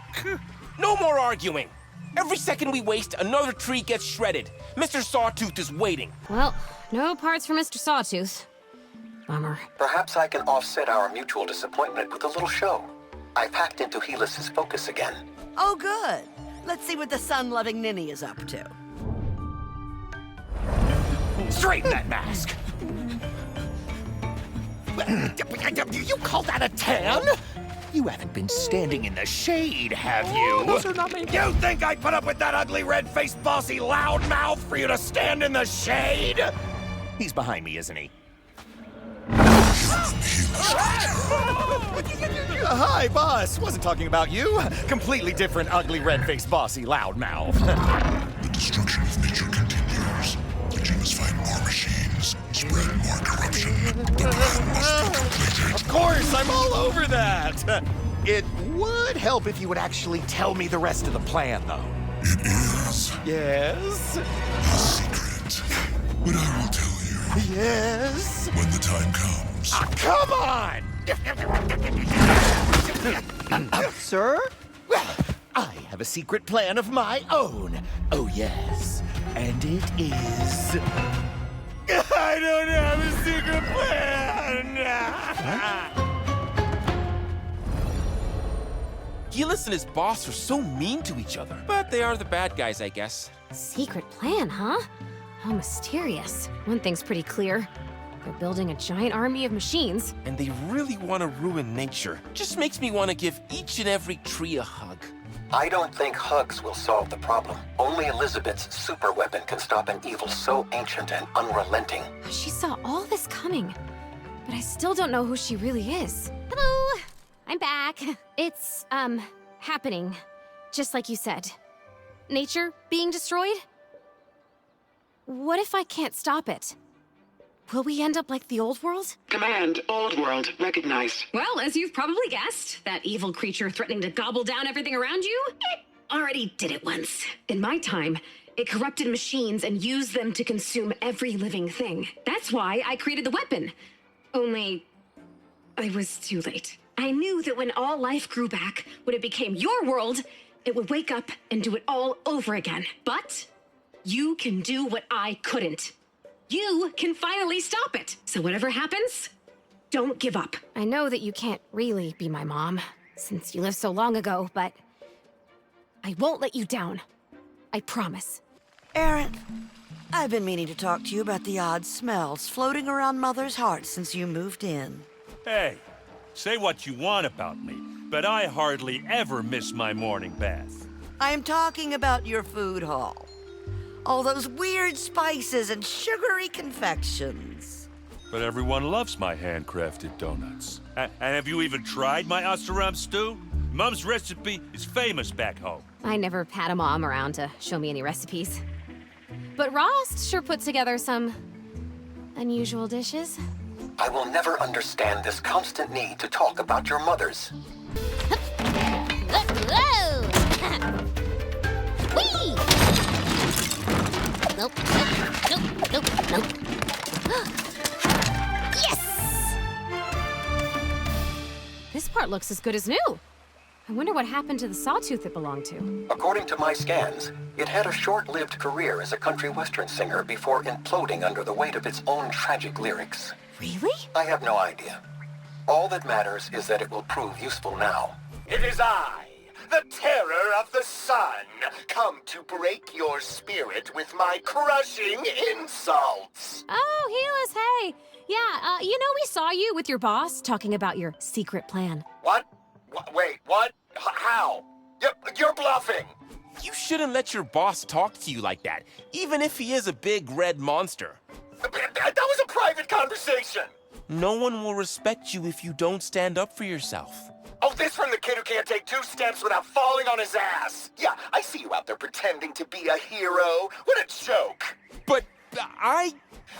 No more arguing. Every second we waste, another tree gets shredded. Mr. Sawtooth is waiting. Well, no parts for Mr. Sawtooth. Bummer. Perhaps I can offset our mutual disappointment with a little show. I've hacked into Helis's focus again. Oh, good. Let's see what the sun-loving ninny is up to. Straighten that mask! You call that a tan? You haven't been standing in the shade, have you? those are not me. You think I'd put up with that ugly, red-faced, bossy loudmouth for you to stand in the shade? He's behind me, isn't he? Hi, boss. Wasn't talking about you. Completely different, ugly, red-faced, bossy loudmouth. The destruction of nature continues. The team must find more machines, spread more corruption. The plan must be completed. Of course, I'm all over that. It would help if you would actually tell me the rest of the plan, though. It is Yes? a secret, but I will tell you Yes? when the time comes. Ah, come on! Sir? Well, I have a secret plan of my own. Oh, yes. And it is... I don't have a secret plan! Helis and his boss are so mean to each other. But they are the bad guys, I guess. Secret plan, huh? How mysterious. One thing's pretty clear. They're building a giant army of machines. And they really want to ruin nature. Just makes me want to give each and every tree a hug. I don't think hugs will solve the problem. Only Elizabeth's superweapon can stop an evil so ancient and unrelenting. She saw all this coming, but I still don't know who she really is. Hello! I'm back. It's, happening. Just like you said. Nature being destroyed? What if I can't stop it? Will we end up like the old world? Command, old world, recognized. Well, as you've probably guessed, that evil creature threatening to gobble down everything around you, it already did it once. In my time, it corrupted machines and used them to consume every living thing. That's why I created the weapon. Only, I was too late. I knew that when all life grew back, when it became your world, it would wake up and do it all over again. But you can do what I couldn't. You can finally stop it. So whatever happens, don't give up. I know that you can't really be my mom, since you lived so long ago, but I won't let you down. I promise. Aaron, I've been meaning to talk to you about the odd smells floating around Mother's heart since you moved in. Hey, say what you want about me, but I hardly ever miss my morning bath. I am talking about your food hall. All those weird spices and sugary confections. But everyone loves my handcrafted donuts. And have you even tried my Osteram stew? Mom's recipe is famous back home. I never had a mom around to show me any recipes. But Rost sure put together some unusual dishes. I will never understand this constant need to talk about your mothers. Whoa! Whee! Nope, nope. Yes! This part looks as good as new. I wonder what happened to the sawtooth it belonged to. According to my scans, it had a short-lived career as a country western singer before imploding under the weight of its own tragic lyrics. Really? I have no idea. All that matters is that it will prove useful now. It is I, the terror of the sun, come to break your spirit with my crushing insults. Oh, Helis, hey. Yeah, you know we saw you with your boss talking about your secret plan. What? Wait, what? How? You're bluffing. You shouldn't let your boss talk to you like that, even if he is a big red monster. That was a private conversation. No one will respect you if you don't stand up for yourself. Oh, this from the kid who can't take 2 steps without falling on his ass. Yeah, I see you out there pretending to be a hero. What a joke. But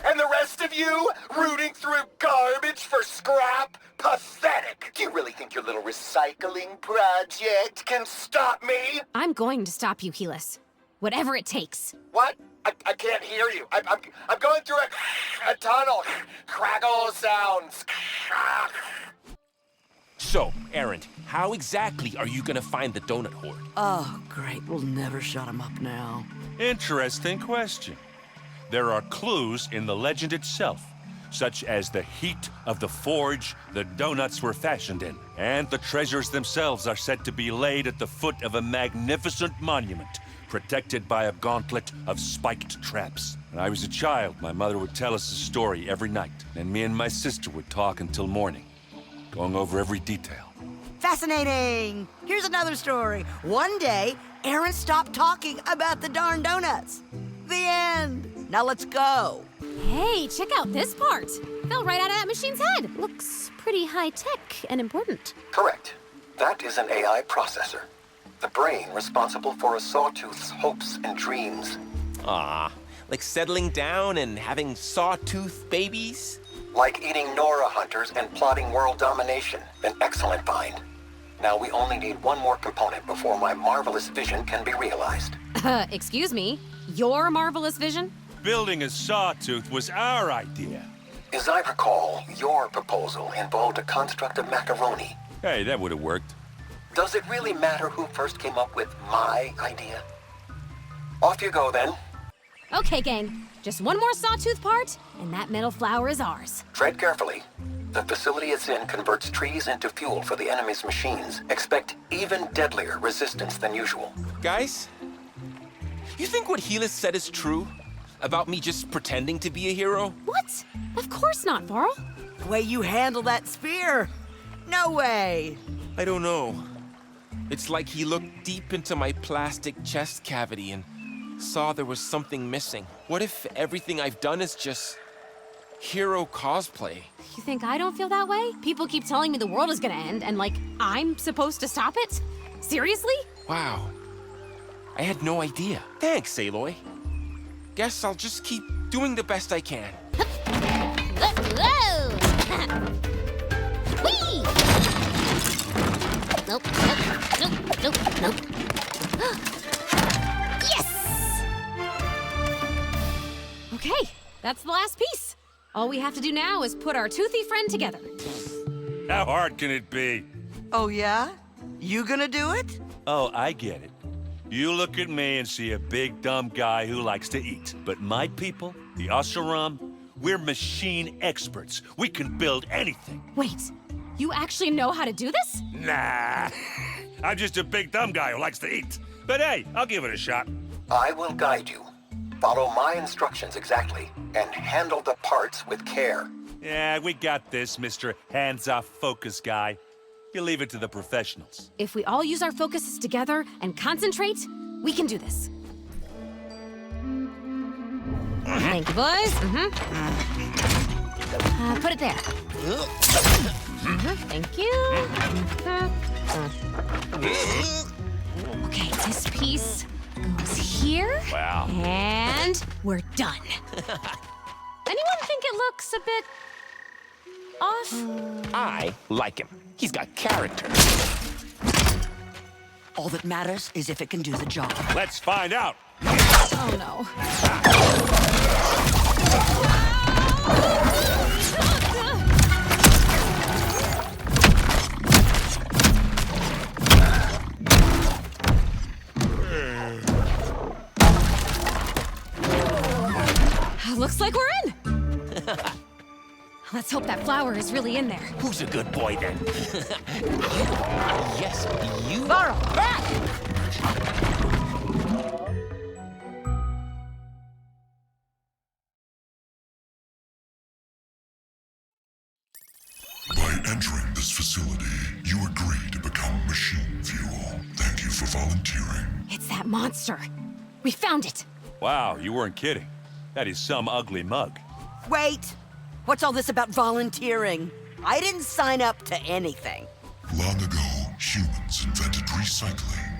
And the rest of you, rooting through garbage for scrap? Pathetic. Do you really think your little recycling project can stop me? I'm going to stop you, Helis. Whatever it takes. What? I can't hear you. I'm going through a tunnel. Crackle sounds. So, Aaron, how exactly are you gonna find the donut horde? Oh, great. We'll never shut him up now. Interesting question. There are clues in the legend itself. such as the heat of the forge the donuts were fashioned in. And the treasures themselves are said to be laid at the foot of a magnificent monument, protected by a gauntlet of spiked traps. When I was a child, my mother would tell us a story every night, and me and my sister would talk until morning, going over every detail. Fascinating! Here's another story. One day, Aaron stopped talking about the darn donuts. The end. Now let's go. Hey, check out this part. Fell right out of that machine's head. Looks pretty high-tech and important. Correct. That is an AI processor. The brain responsible for a sawtooth's hopes and dreams. Ah, like settling down and having sawtooth babies? Like eating Nora hunters and plotting world domination. An excellent find. Now we only need one more component before my marvelous vision can be realized. Excuse me? Your marvelous vision? Building a sawtooth was our idea. As I recall, your proposal involved a construct of macaroni. Hey, that would have worked. Does it really matter who first came up with my idea? Off you go, then. Okay, gang. Just one more sawtooth part, and that metal flower is ours. Tread carefully. The facility it's in converts trees into fuel for the enemy's machines. Expect even deadlier resistance than usual. Guys, you think what Helis said is true? About me just pretending to be a hero? What? Of course not, Varl. The way you handle that spear. No way. I don't know. It's like he looked deep into my plastic chest cavity and saw there was something missing. What if everything I've done is just hero cosplay? You think I don't feel that way? People keep telling me the world is gonna end, and like, I'm supposed to stop it? Seriously? Wow. I had no idea. Thanks, Aloy. Guess I'll just keep doing the best I can. Whoa! Whee! Nope, nope. Yes! Okay, that's the last piece. All we have to do now is put our toothy friend together. How hard can it be? Oh, yeah? You gonna do it? Oh, I get it. You look at me and see a big, dumb guy who likes to eat. But my people, the Oseram, we're machine experts. We can build anything. Wait, you actually know how to do this? Nah. I'm just a big, dumb guy who likes to eat. But hey, I'll give it a shot. I will guide you. Follow my instructions exactly, and handle the parts with care. Yeah, we got this, Mr. Hands-Off Focus guy. You leave it to the professionals. If we all use our focuses together and concentrate, we can do this. Thank you, boys. Put it there. Thank you. Okay, this piece goes here. Wow. And we're done. Anyone think it looks a bit off? I like him. He's got character. All that matters is if it can do the job. Let's find out. Oh, no. Looks like we're in. Let's hope that flower is really in there. Who's a good boy, then? Yes, you. Varl! By entering this facility, you agree to become machine fuel. Thank you for volunteering. It's that monster. We found it. Wow, you weren't kidding. That is some ugly mug. Wait! What's all this about volunteering? I didn't sign up to anything. Long ago, humans invented recycling.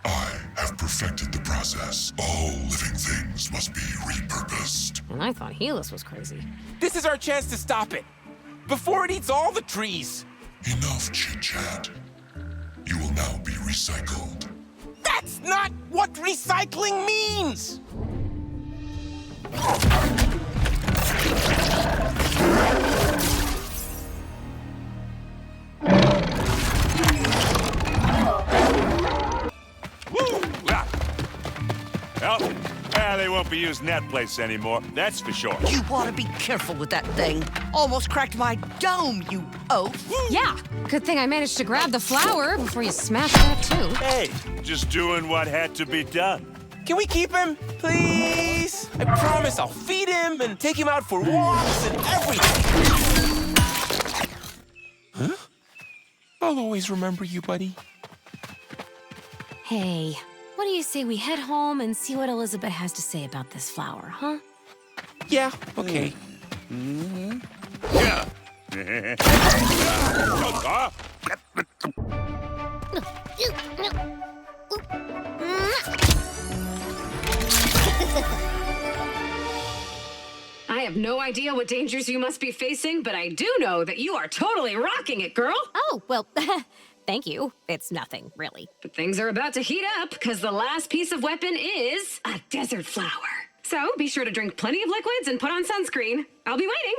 I have perfected the process. All living things must be repurposed. And I thought Helis was crazy. This is our chance to stop it. Before it eats all the trees. Enough chit-chat. You will now be recycled. That's not what recycling means! Woo! Ah. Well, they won't won't be using that place anymore, that's for sure. You want to be careful with that thing. Almost cracked my dome, you oaf. Yeah, good thing I managed to grab the flower before you smashed that too. Hey, just doing what had to be done. Can we keep him, please? I promise I'll feed him and take him out for walks and everything. Huh? I'll always remember you, buddy. Hey, what do you say we head home and see what Elizabeth has to say about this flower, huh? Yeah, okay. Yeah. I have no idea what dangers you must be facing, but I do know that you are totally rocking it, girl. Oh, well, thank you. It's nothing, really. But things are about to heat up because the last piece of weapon is a desert flower. So be sure to drink plenty of liquids and put on sunscreen. I'll be waiting.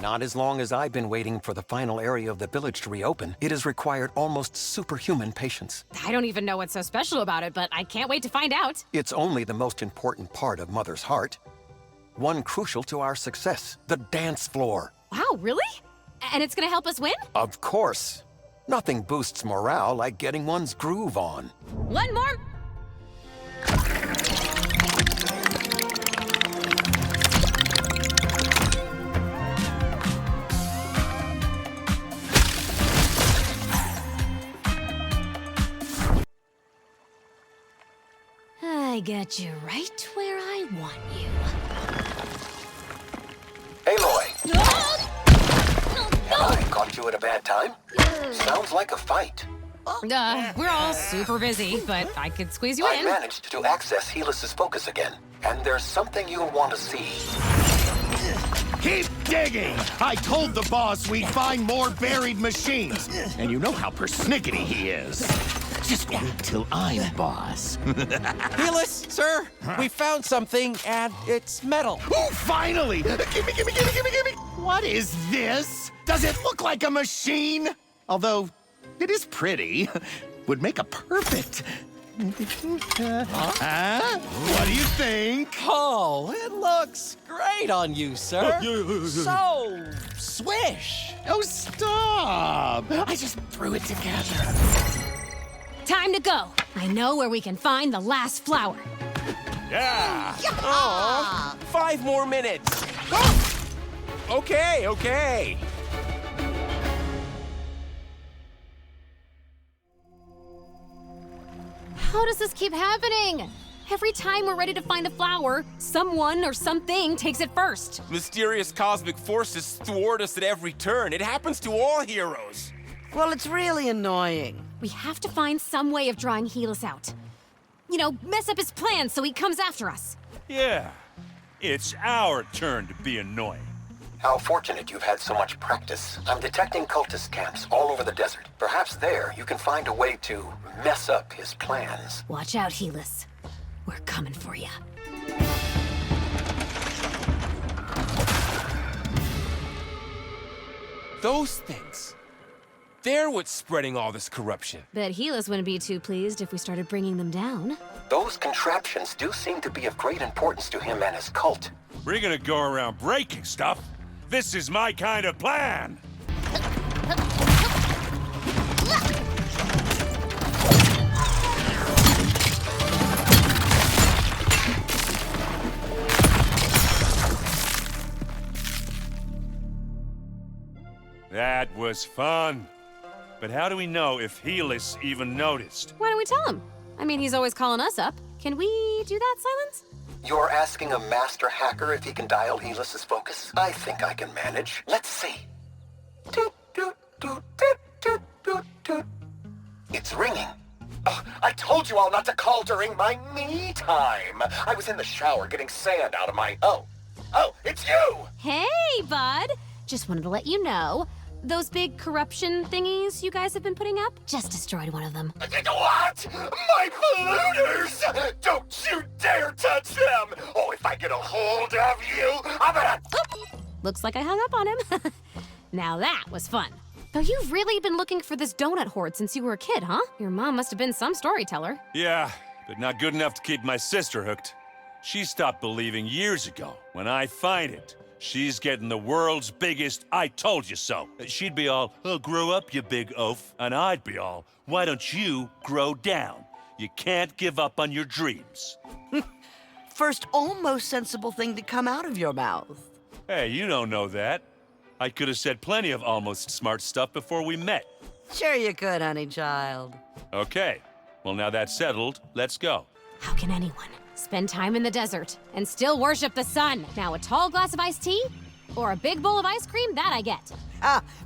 Not as long as I've been waiting for the final area of the village to reopen. It has required almost superhuman patience. I don't even know what's so special about it, but I can't wait to find out. It's only the most important part of Mother's heart. One crucial to our success, the dance floor. Wow, really? And it's gonna help us win? Of course. Nothing boosts morale like getting one's groove on. One more. I got you right where I want you. Aloy, have I caught you at a bad time? Sounds like a fight. We're all super busy, but I could squeeze you I in. managed to access Helis's focus again, and there's something you'll want to see. Keep digging! I told the boss we'd find more buried machines. And you know how persnickety he is. Just wait till I'm boss. Helis, sir, we found something, and it's metal. Oh, finally! Gimme! What is this? Does it look like a machine? Although, it is pretty. Would make a perfect... Huh? What do you think? Oh, it looks great on you, sir. So swish. Oh, stop! I just threw it together. Time to go. I know where we can find the last flower. Yeah. Aw, 5 more minutes. Oh! Okay. How does this keep happening? Every time we're ready to find a flower, someone or something takes it first. Mysterious cosmic forces thwart us at every turn. It happens to all heroes. Well, it's really annoying. We have to find some way of drawing Helis out. You know, mess up his plans so he comes after us. Yeah. It's our turn to be annoying. How fortunate you've had so much practice. I'm detecting cultist camps all over the desert. Perhaps there you can find a way to mess up his plans. Watch out, Helis. We're coming for you. Those things. They're what's spreading all this corruption. Bet Helis wouldn't be too pleased if we started bringing them down. Those contraptions do seem to be of great importance to him and his cult. We're gonna go around breaking stuff. This is my kind of plan. That was fun. But how do we know if Helis even noticed? Why don't we tell him? I mean, he's always calling us up. Can we do that, Silence? You're asking a master hacker if he can dial Helis's focus? I think I can manage. Let's see. Toot, toot, toot, toot, toot, toot, toot. It's ringing. Oh, I told you all not to call during my me time. I was in the shower getting sand out of my... Oh, it's you! Hey, bud! Just wanted to let you know, those big corruption thingies you guys have been putting up, just destroyed one of them. What? My polluters! Don't you dare touch them! Oh, if I get a hold of you, I'm gonna... Looks like I hung up on him. Now that was fun. Though you've really been looking for this donut hoard since you were a kid, huh? Your mom must have been some storyteller. Yeah, but not good enough to keep my sister hooked. She stopped believing years ago. When I find it, she's getting the world's biggest I told you so. She'd be all, oh, grow up, you big oaf. And I'd be all, why don't you grow down? You can't give up on your dreams. First almost sensible thing to come out of your mouth. Hey, you don't know that. I could have said plenty of almost smart stuff before we met. Sure you could, honey child. Okay, well now that's settled, let's go. How can anyone spend time in the desert and still worship the sun? Now, a tall glass of iced tea? Or a big bowl of ice cream? That I get.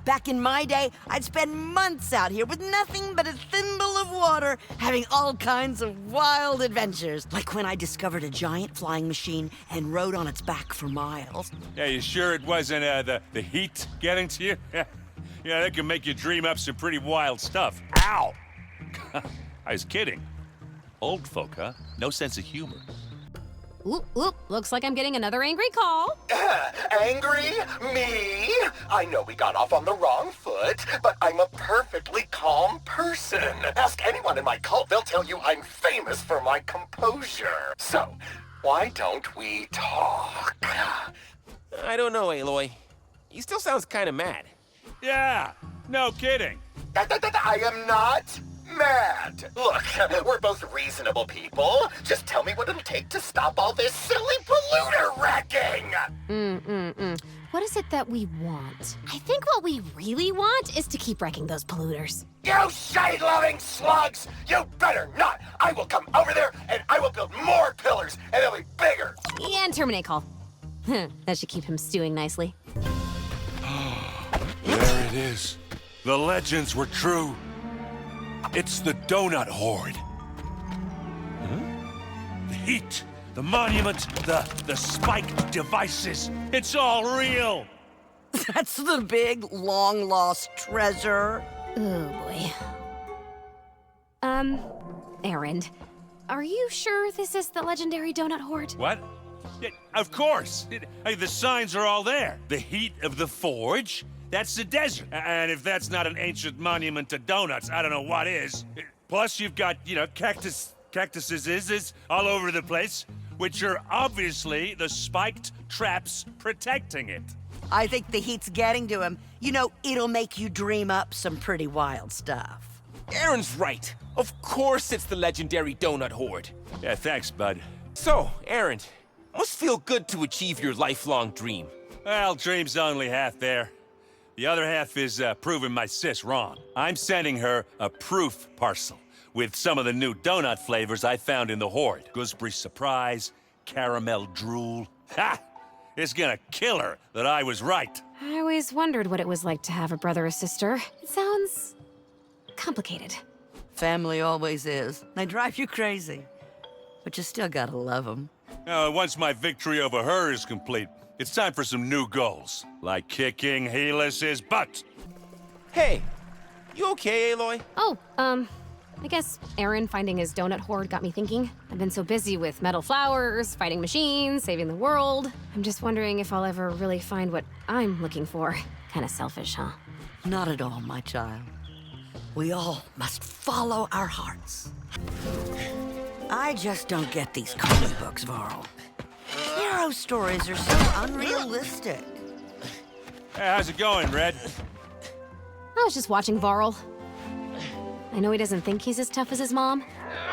Back in my day, I'd spend months out here with nothing but a thimble of water, having all kinds of wild adventures. Like when I discovered a giant flying machine and rode on its back for miles. Yeah, you sure it wasn't the heat getting to you? Yeah, that can make you dream up some pretty wild stuff. Ow! I was kidding. Old folk, huh? No sense of humor. Oop, oop, looks like I'm getting another angry call. Angry? Me? I know we got off on the wrong foot, but I'm a perfectly calm person. Ask anyone in my cult, they'll tell you I'm famous for my composure. So, why don't we talk? I don't know, Aloy. He still sounds kind of mad. Yeah, no kidding. I am not mad. Look, we're both reasonable people. Just tell me what it'll take to stop all this silly polluter wrecking. What is it that we want? I think what we really want is to keep wrecking those polluters. You shade-loving slugs! You better not! I will come over there and I will build more pillars and they'll be bigger. And terminate call. That should keep him stewing nicely. There it is. The legends were true. It's the Donut Horde. The heat, the monument, the spiked devices. It's all real. That's the big, long-lost treasure. Oh, boy. Erend, are you sure this is the legendary Donut Horde? What? Yeah, of course. The signs are all there. The heat of the forge. That's the desert. And if that's not an ancient monument to donuts, I don't know what is. Plus, you've got, cactuses all over the place, which are obviously the spiked traps protecting it. I think the heat's getting to him. You know, it'll make you dream up some pretty wild stuff. Aaron's right. Of course it's the legendary Donut Horde. Yeah, thanks, bud. So, Aaron, must feel good to achieve your lifelong dream. Well, dream's only half there. The other half is proving my sis wrong. I'm sending her a proof parcel with some of the new donut flavors I found in the Horde. Gooseberry Surprise, Caramel Drool. Ha! It's gonna kill her that I was right. I always wondered what it was like to have a brother or sister. It sounds complicated. Family always is. They drive you crazy. But you still gotta love them. Once my victory over her is complete, it's time for some new goals, like kicking Helis's butt. Hey, you okay, Aloy? Oh, I guess Aaron finding his donut horde got me thinking. I've been so busy with metal flowers, fighting machines, saving the world. I'm just wondering if I'll ever really find what I'm looking for. Kinda selfish, huh? Not at all, my child. We all must follow our hearts. I just don't get these comic books, Varl. Hero stories are so unrealistic. Hey, how's it going, Red? I was just watching Varl. I know he doesn't think he's as tough as his mom,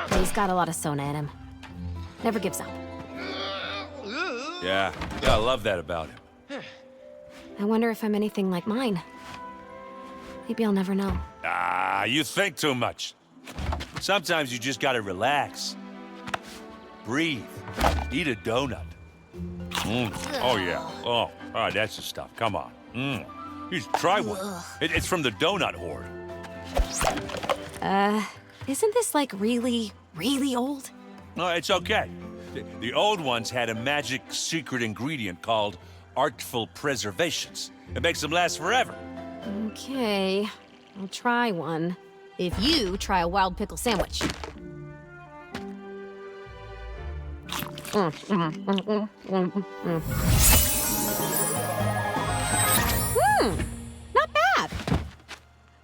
but he's got a lot of Sona in him. Never gives up. Yeah, I love that about him. I wonder if I'm anything like mine. Maybe I'll never know. Ah, you think too much. Sometimes you just gotta relax. Breathe. Eat a donut. Oh, yeah. Oh, that's the stuff. Come on. You should try one. It's from the Donut Horde. Isn't this like really, really old? No, it's okay. The old ones had a magic secret ingredient called artful preservations. It makes them last forever. Okay, I'll try one. If you try a wild pickle sandwich. Not bad.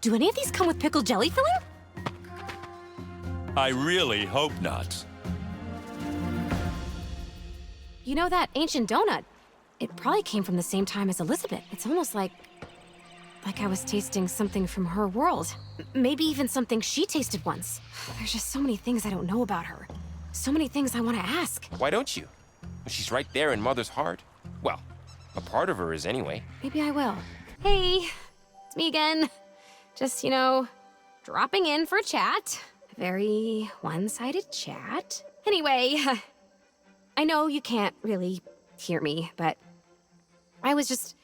Do any of these come with pickled jelly filling? I really hope not. You know that ancient donut? It probably came from the same time as Elizabeth. It's almost like I was tasting something from her world. Maybe even something she tasted once. There's just so many things I don't know about her. So many things I want to ask. Why don't you? She's right there in Mother's heart. Well, a part of her is anyway. Maybe I will. Hey, it's me again. Just, dropping in for a chat. A very one-sided chat. Anyway, I know you can't really hear me, but I was just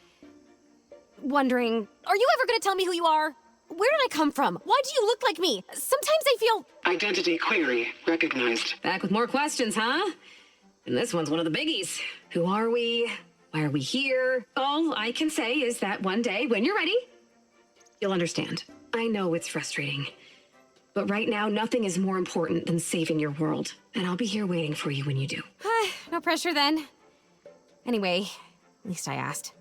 wondering, are you ever gonna tell me who you are? Where did I come from? Why do you look like me? Sometimes I feel... Identity query recognized. Back with more questions, huh? And this one's one of the biggies. Who are we? Why are we here? All I can say is that one day, when you're ready, you'll understand. I know it's frustrating, but right now, nothing is more important than saving your world. And I'll be here waiting for you when you do. No pressure then. Anyway, at least I asked.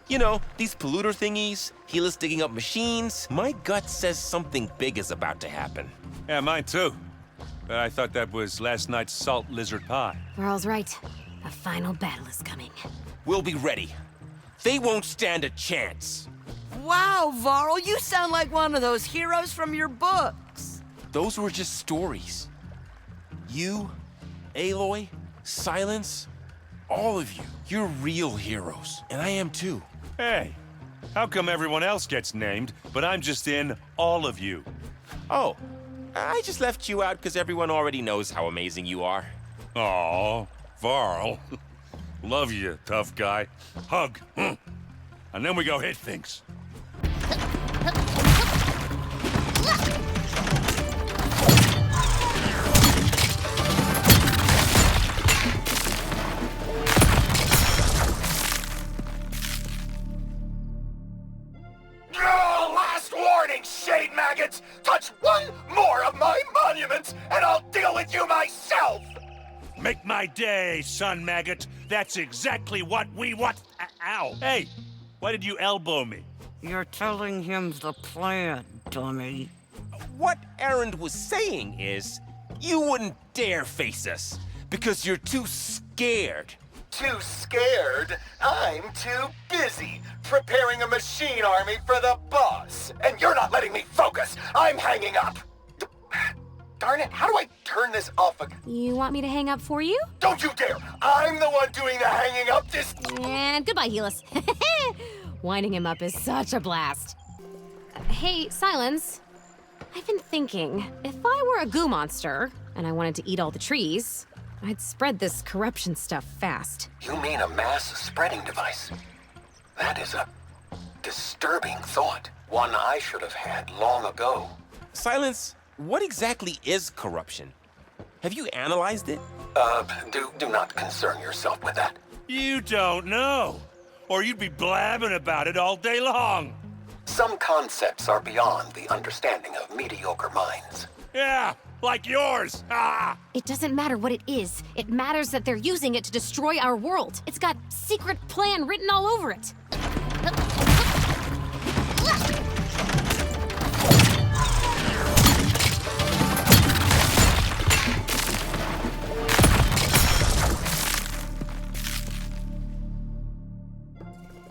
You know, these polluter thingies, healers digging up machines, my gut says something big is about to happen. Yeah, mine too. But I thought that was last night's salt lizard pie. Varl's right. A final battle is coming. We'll be ready. They won't stand a chance. Wow, Varl, you sound like one of those heroes from your books. Those were just stories. You, Aloy, Silence, all of you, you're real heroes. And I am too. Hey, how come everyone else gets named, but I'm just in all of you? Oh, I just left you out because everyone already knows how amazing you are. Aw, Varl. Love you, tough guy. Hug. And then we go hit things. Last warning, shade maggots! Touch one more of my monuments, and I'll deal with you myself! Make my day, son maggot. That's exactly what we want. Ow. Hey, why did you elbow me? You're telling him the plan, dummy. What Erend was saying is, you wouldn't dare face us, because you're too scared. Too scared? I'm too busy preparing a machine army for the boss. And you're not letting me focus. I'm hanging up. Darn it, how do I turn this off again? You want me to hang up for you? Don't you dare! I'm the one doing the hanging up And goodbye, Helis. Winding him up is such a blast. Hey, Silence. I've been thinking, if I were a goo monster, and I wanted to eat all the trees, I'd spread this corruption stuff fast. You mean a mass spreading device? That is a disturbing thought. One I should have had long ago. Silence, what exactly is corruption? Have you analyzed it? Do not concern yourself with that. You don't know, or you'd be blabbing about it all day long. Some concepts are beyond the understanding of mediocre minds. Yeah, like yours. Ah! It doesn't matter what it is. It matters that they're using it to destroy our world. It's got secret plan written all over it.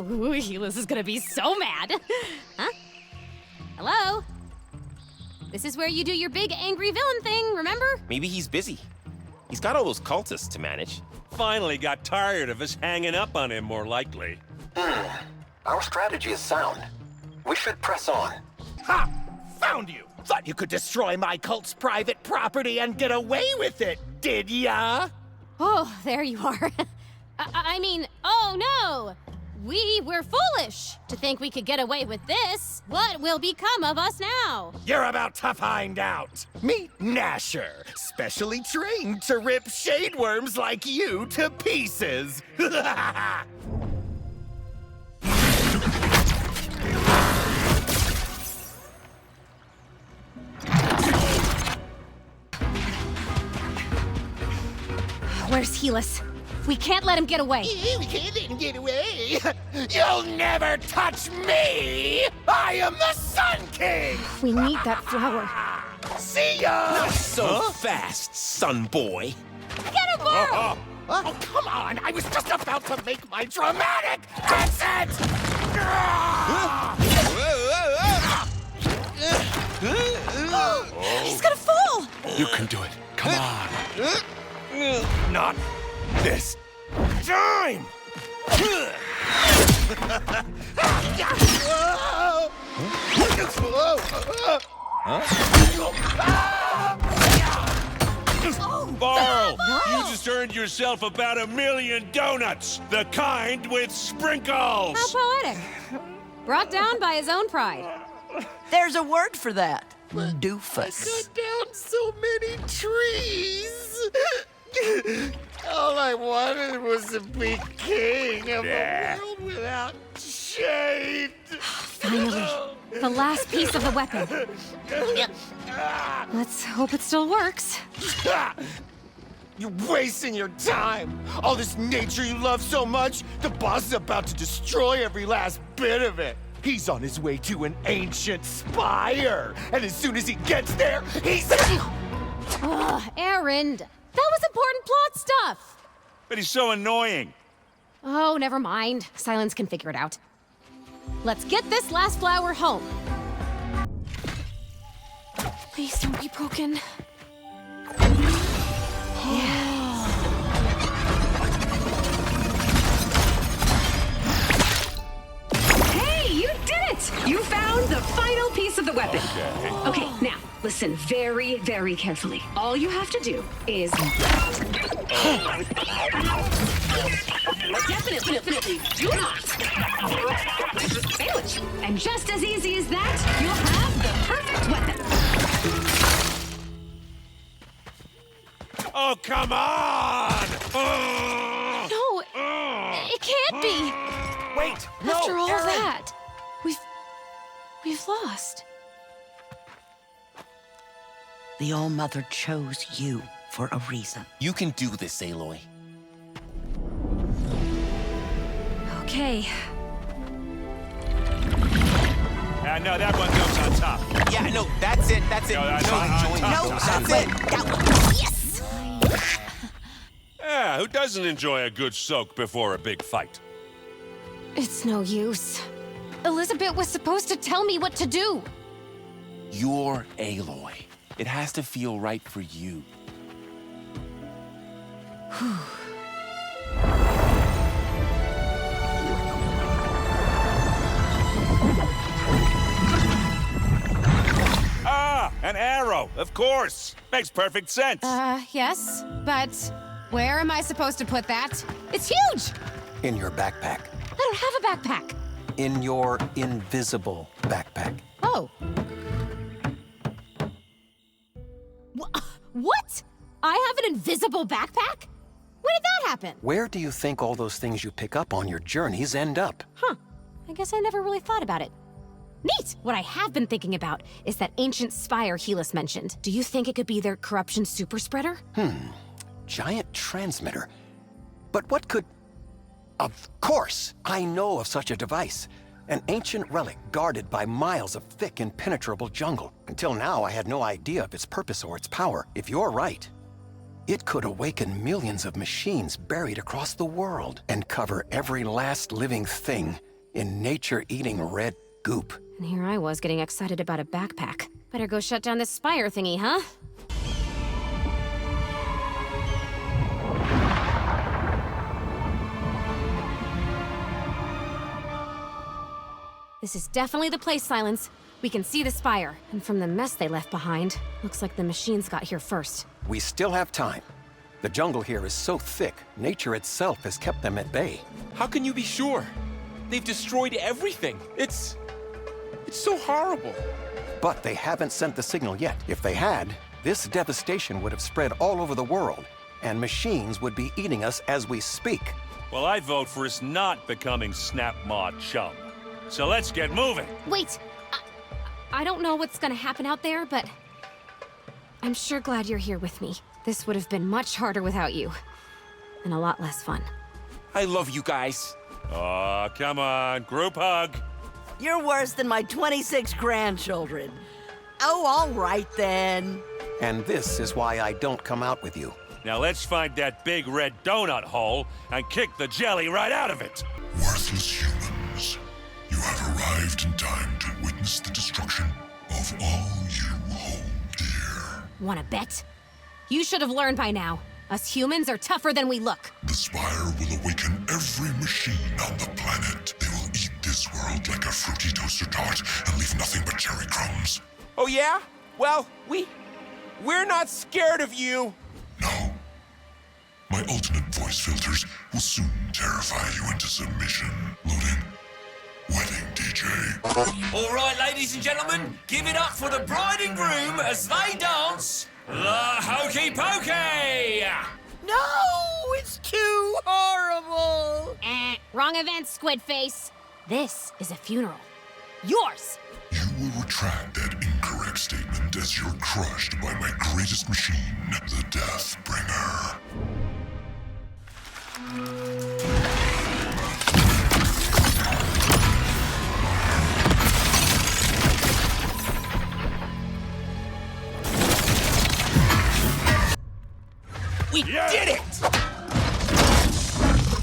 Ooh, Helis is gonna be so mad. Huh? Hello? This is where you do your big angry villain thing, remember? Maybe he's busy. He's got all those cultists to manage. Finally got tired of us hanging up on him, more likely. Our strategy is sound. We should press on. Ha! Found you! Thought you could destroy my cult's private property and get away with it, did ya? Oh, there you are. I mean, oh no! We were foolish to think we could get away with this. What will become of us now? You're about to find out. Meet Gnasher, specially trained to rip shade worms like you to pieces. Where's Helis? We can't let him get away. We can't let him get away. You'll never touch me! I am the Sun King! We need that flower. See ya! Not so fast, son boy. Get him, Varl! Oh, come on! I was just about to make my dramatic! That's it! He's gonna fall! You can do it. Come on. Not this time! Barl, you just earned yourself about 1,000,000 donuts. The kind with sprinkles. How poetic. Brought down by his own pride. There's a word for that. Doofus. Cut down so many trees. All I wanted was to be king of a world without shade. Finally, the last piece of the weapon. Let's hope it still works. You're wasting your time. All this nature you love so much, the boss is about to destroy every last bit of it. He's on his way to an ancient spire, and as soon as he gets there, he's... Ugh, Erend. That was important plot stuff. But he's so annoying. Oh, never mind. Silence can figure it out. Let's get this last flower home. Please don't be broken. Hey, you did it! You found the final piece of the weapon. Okay, now, listen very, very carefully. All you have to do is... Definitely do not sandwich. And just as easy as that, you'll have the perfect weapon. Oh, come on! No, it can't be. Wait, no, After all Aaron. that, we've lost. The All-Mother chose you for a reason. You can do this, Aloy. Okay. No, that one goes on top. Yeah, no, that's it. No, that's No, on enjoying top. those. That's it. Yes! Yeah, who doesn't enjoy a good soak before a big fight? It's no use. Elizabeth was supposed to tell me what to do. You're Aloy. It has to feel right for you. An arrow, of course. Makes perfect sense. Yes, but where am I supposed to put that? It's huge! In your backpack. I don't have a backpack. In your invisible backpack. Oh. What? I have an invisible backpack? When did that happen? Where do you think all those things you pick up on your journeys end up? Huh. I guess I never really thought about it. Neat! What I have been thinking about is that ancient spire Helis mentioned. Do you think it could be their corruption super spreader? Giant transmitter. But what could... Of course! I know of such a device. An ancient relic guarded by miles of thick, impenetrable jungle. Until now, I had no idea of its purpose or its power. If you're right, it could awaken millions of machines buried across the world and cover every last living thing in nature-eating red goop. And here I was getting excited about a backpack. Better go shut down this spire thingy, huh? This is definitely the place, Silence. We can see the spire, and from the mess they left behind, looks like the machines got here first. We still have time. The jungle here is so thick, nature itself has kept them at bay. How can you be sure? They've destroyed everything. It's so horrible. But they haven't sent the signal yet. If they had, this devastation would have spread all over the world, and machines would be eating us as we speak. Well, I vote for us not becoming Snap Maw Chum. So let's get moving. Wait! I don't know what's gonna happen out there, but I'm sure glad you're here with me. This would have been much harder without you, and a lot less fun. I love you guys. Oh, come on, group hug. You're worse than my 26 grandchildren. Oh, all right then. And this is why I don't come out with you. Now let's find that big red donut hole and kick the jelly right out of it. Worthless humans, you have arrived in time to witness the destruction of all you hold dear. Wanna bet? You should have learned by now. Us humans are tougher than we look. The Spire will awaken every machine on the planet. They will eat this world like a fruity toaster tart and leave nothing but cherry crumbs. Oh, yeah? Well, we're not scared of you. No. My alternate voice filters will soon terrify you into submission. Loading. Wedding DJ. All right, ladies and gentlemen, give it up for the bride and groom as they dance the Hokey Pokey! No, it's too horrible. Wrong event, Squid Face. This is a funeral. Yours. You will retract that incorrect statement as you're crushed by my greatest machine, the Death Bringer. We did it!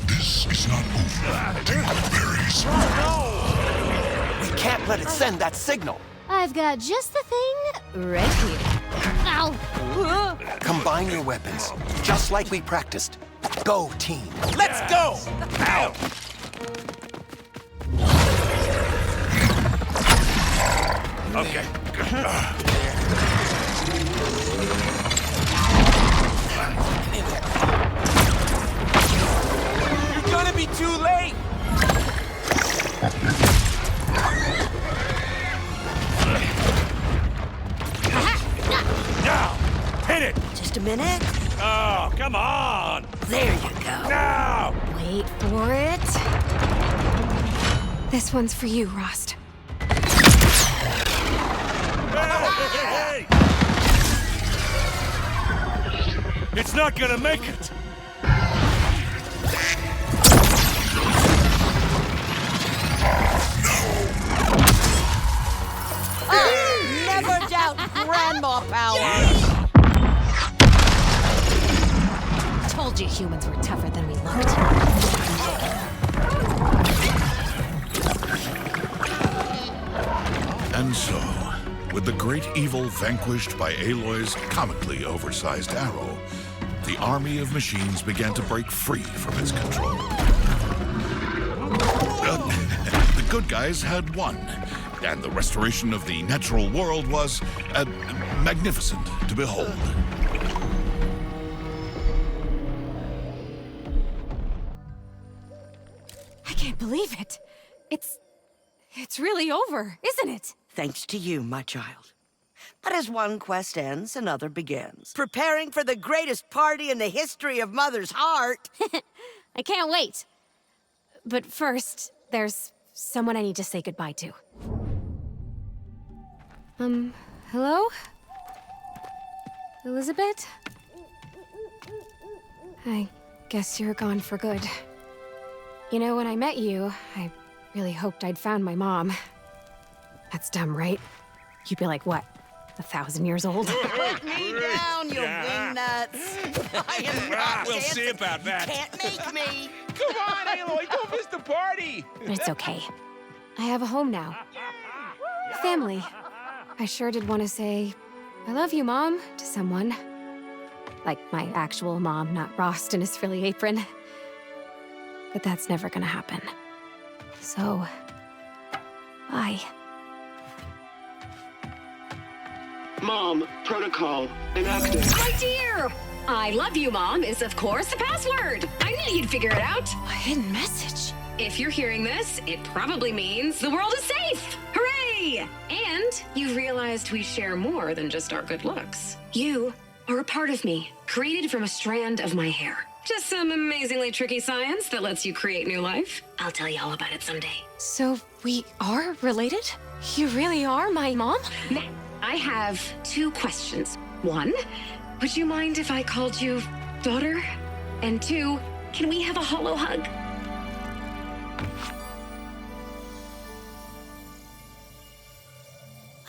This is not over. Take the berries. We can't let it send that signal. I've got just the thing right here. Ow! Combine your weapons, just like we practiced. Go, team. Let's go! Ow! Okay. You're gonna be too late! Now! Hit it! Just a minute. Oh, come on! There you go. Now! Wait for it. This one's for you, Rost. Hey! It's not gonna make it! Never doubt grandma power. Told you humans were tougher than we looked. And so, with the great evil vanquished by Aloy's comically oversized arrow, the army of machines began to break free from its control. The good guys had won, and the restoration of the natural world was magnificent to behold. I can't believe it. It's really over, isn't it? Thanks to you, my child. But as one quest ends, another begins. Preparing for the greatest party in the history of Mother's heart. I can't wait. But first, there's someone I need to say goodbye to. Hello? Elizabeth? I guess you're gone for good. You know, when I met you, I really hoped I'd found my mom. That's dumb, right? You'd be like, what, 1,000 years old? Put me down, you wingnuts. I am not We'll dancing. see about that. You can't make me. Come on, Aloy, don't miss the party! But it's okay. I have a home now. Family. I sure did want to say, I love you, Mom, to someone. Like my actual mom, not Rost in his frilly apron. But that's never gonna happen. So, bye. Mom, protocol enacted. My dear! I love you, Mom, is of course the password. I knew you'd figure it out. A hidden message. If you're hearing this, it probably means the world is safe. Hooray! And you realized we share more than just our good looks. You are a part of me, created from a strand of my hair. Just some amazingly tricky science that lets you create new life. I'll tell you all about it someday. So, we are related? You really are my mom? Now, I have 2 questions. 1, would you mind if I called you daughter? And 2, can we have a hollow hug?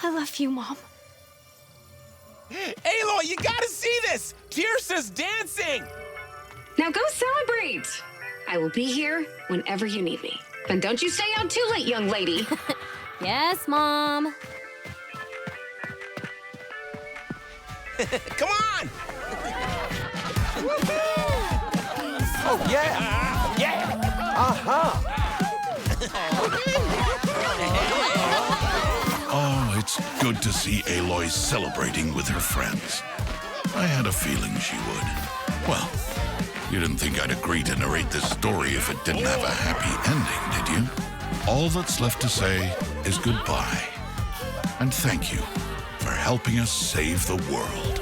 I love you, Mom. Aloy, you gotta see this! Tirsa's dancing! Now go celebrate! I will be here whenever you need me. And don't you stay out too late, young lady. Yes, Mom. Come on! Oh, yeah! Yeah! Uh-huh! Oh, it's good to see Aloy celebrating with her friends. I had a feeling she would. Well, you didn't think I'd agree to narrate this story if it didn't have a happy ending, did you? All that's left to say is goodbye. And thank you for helping us save the world.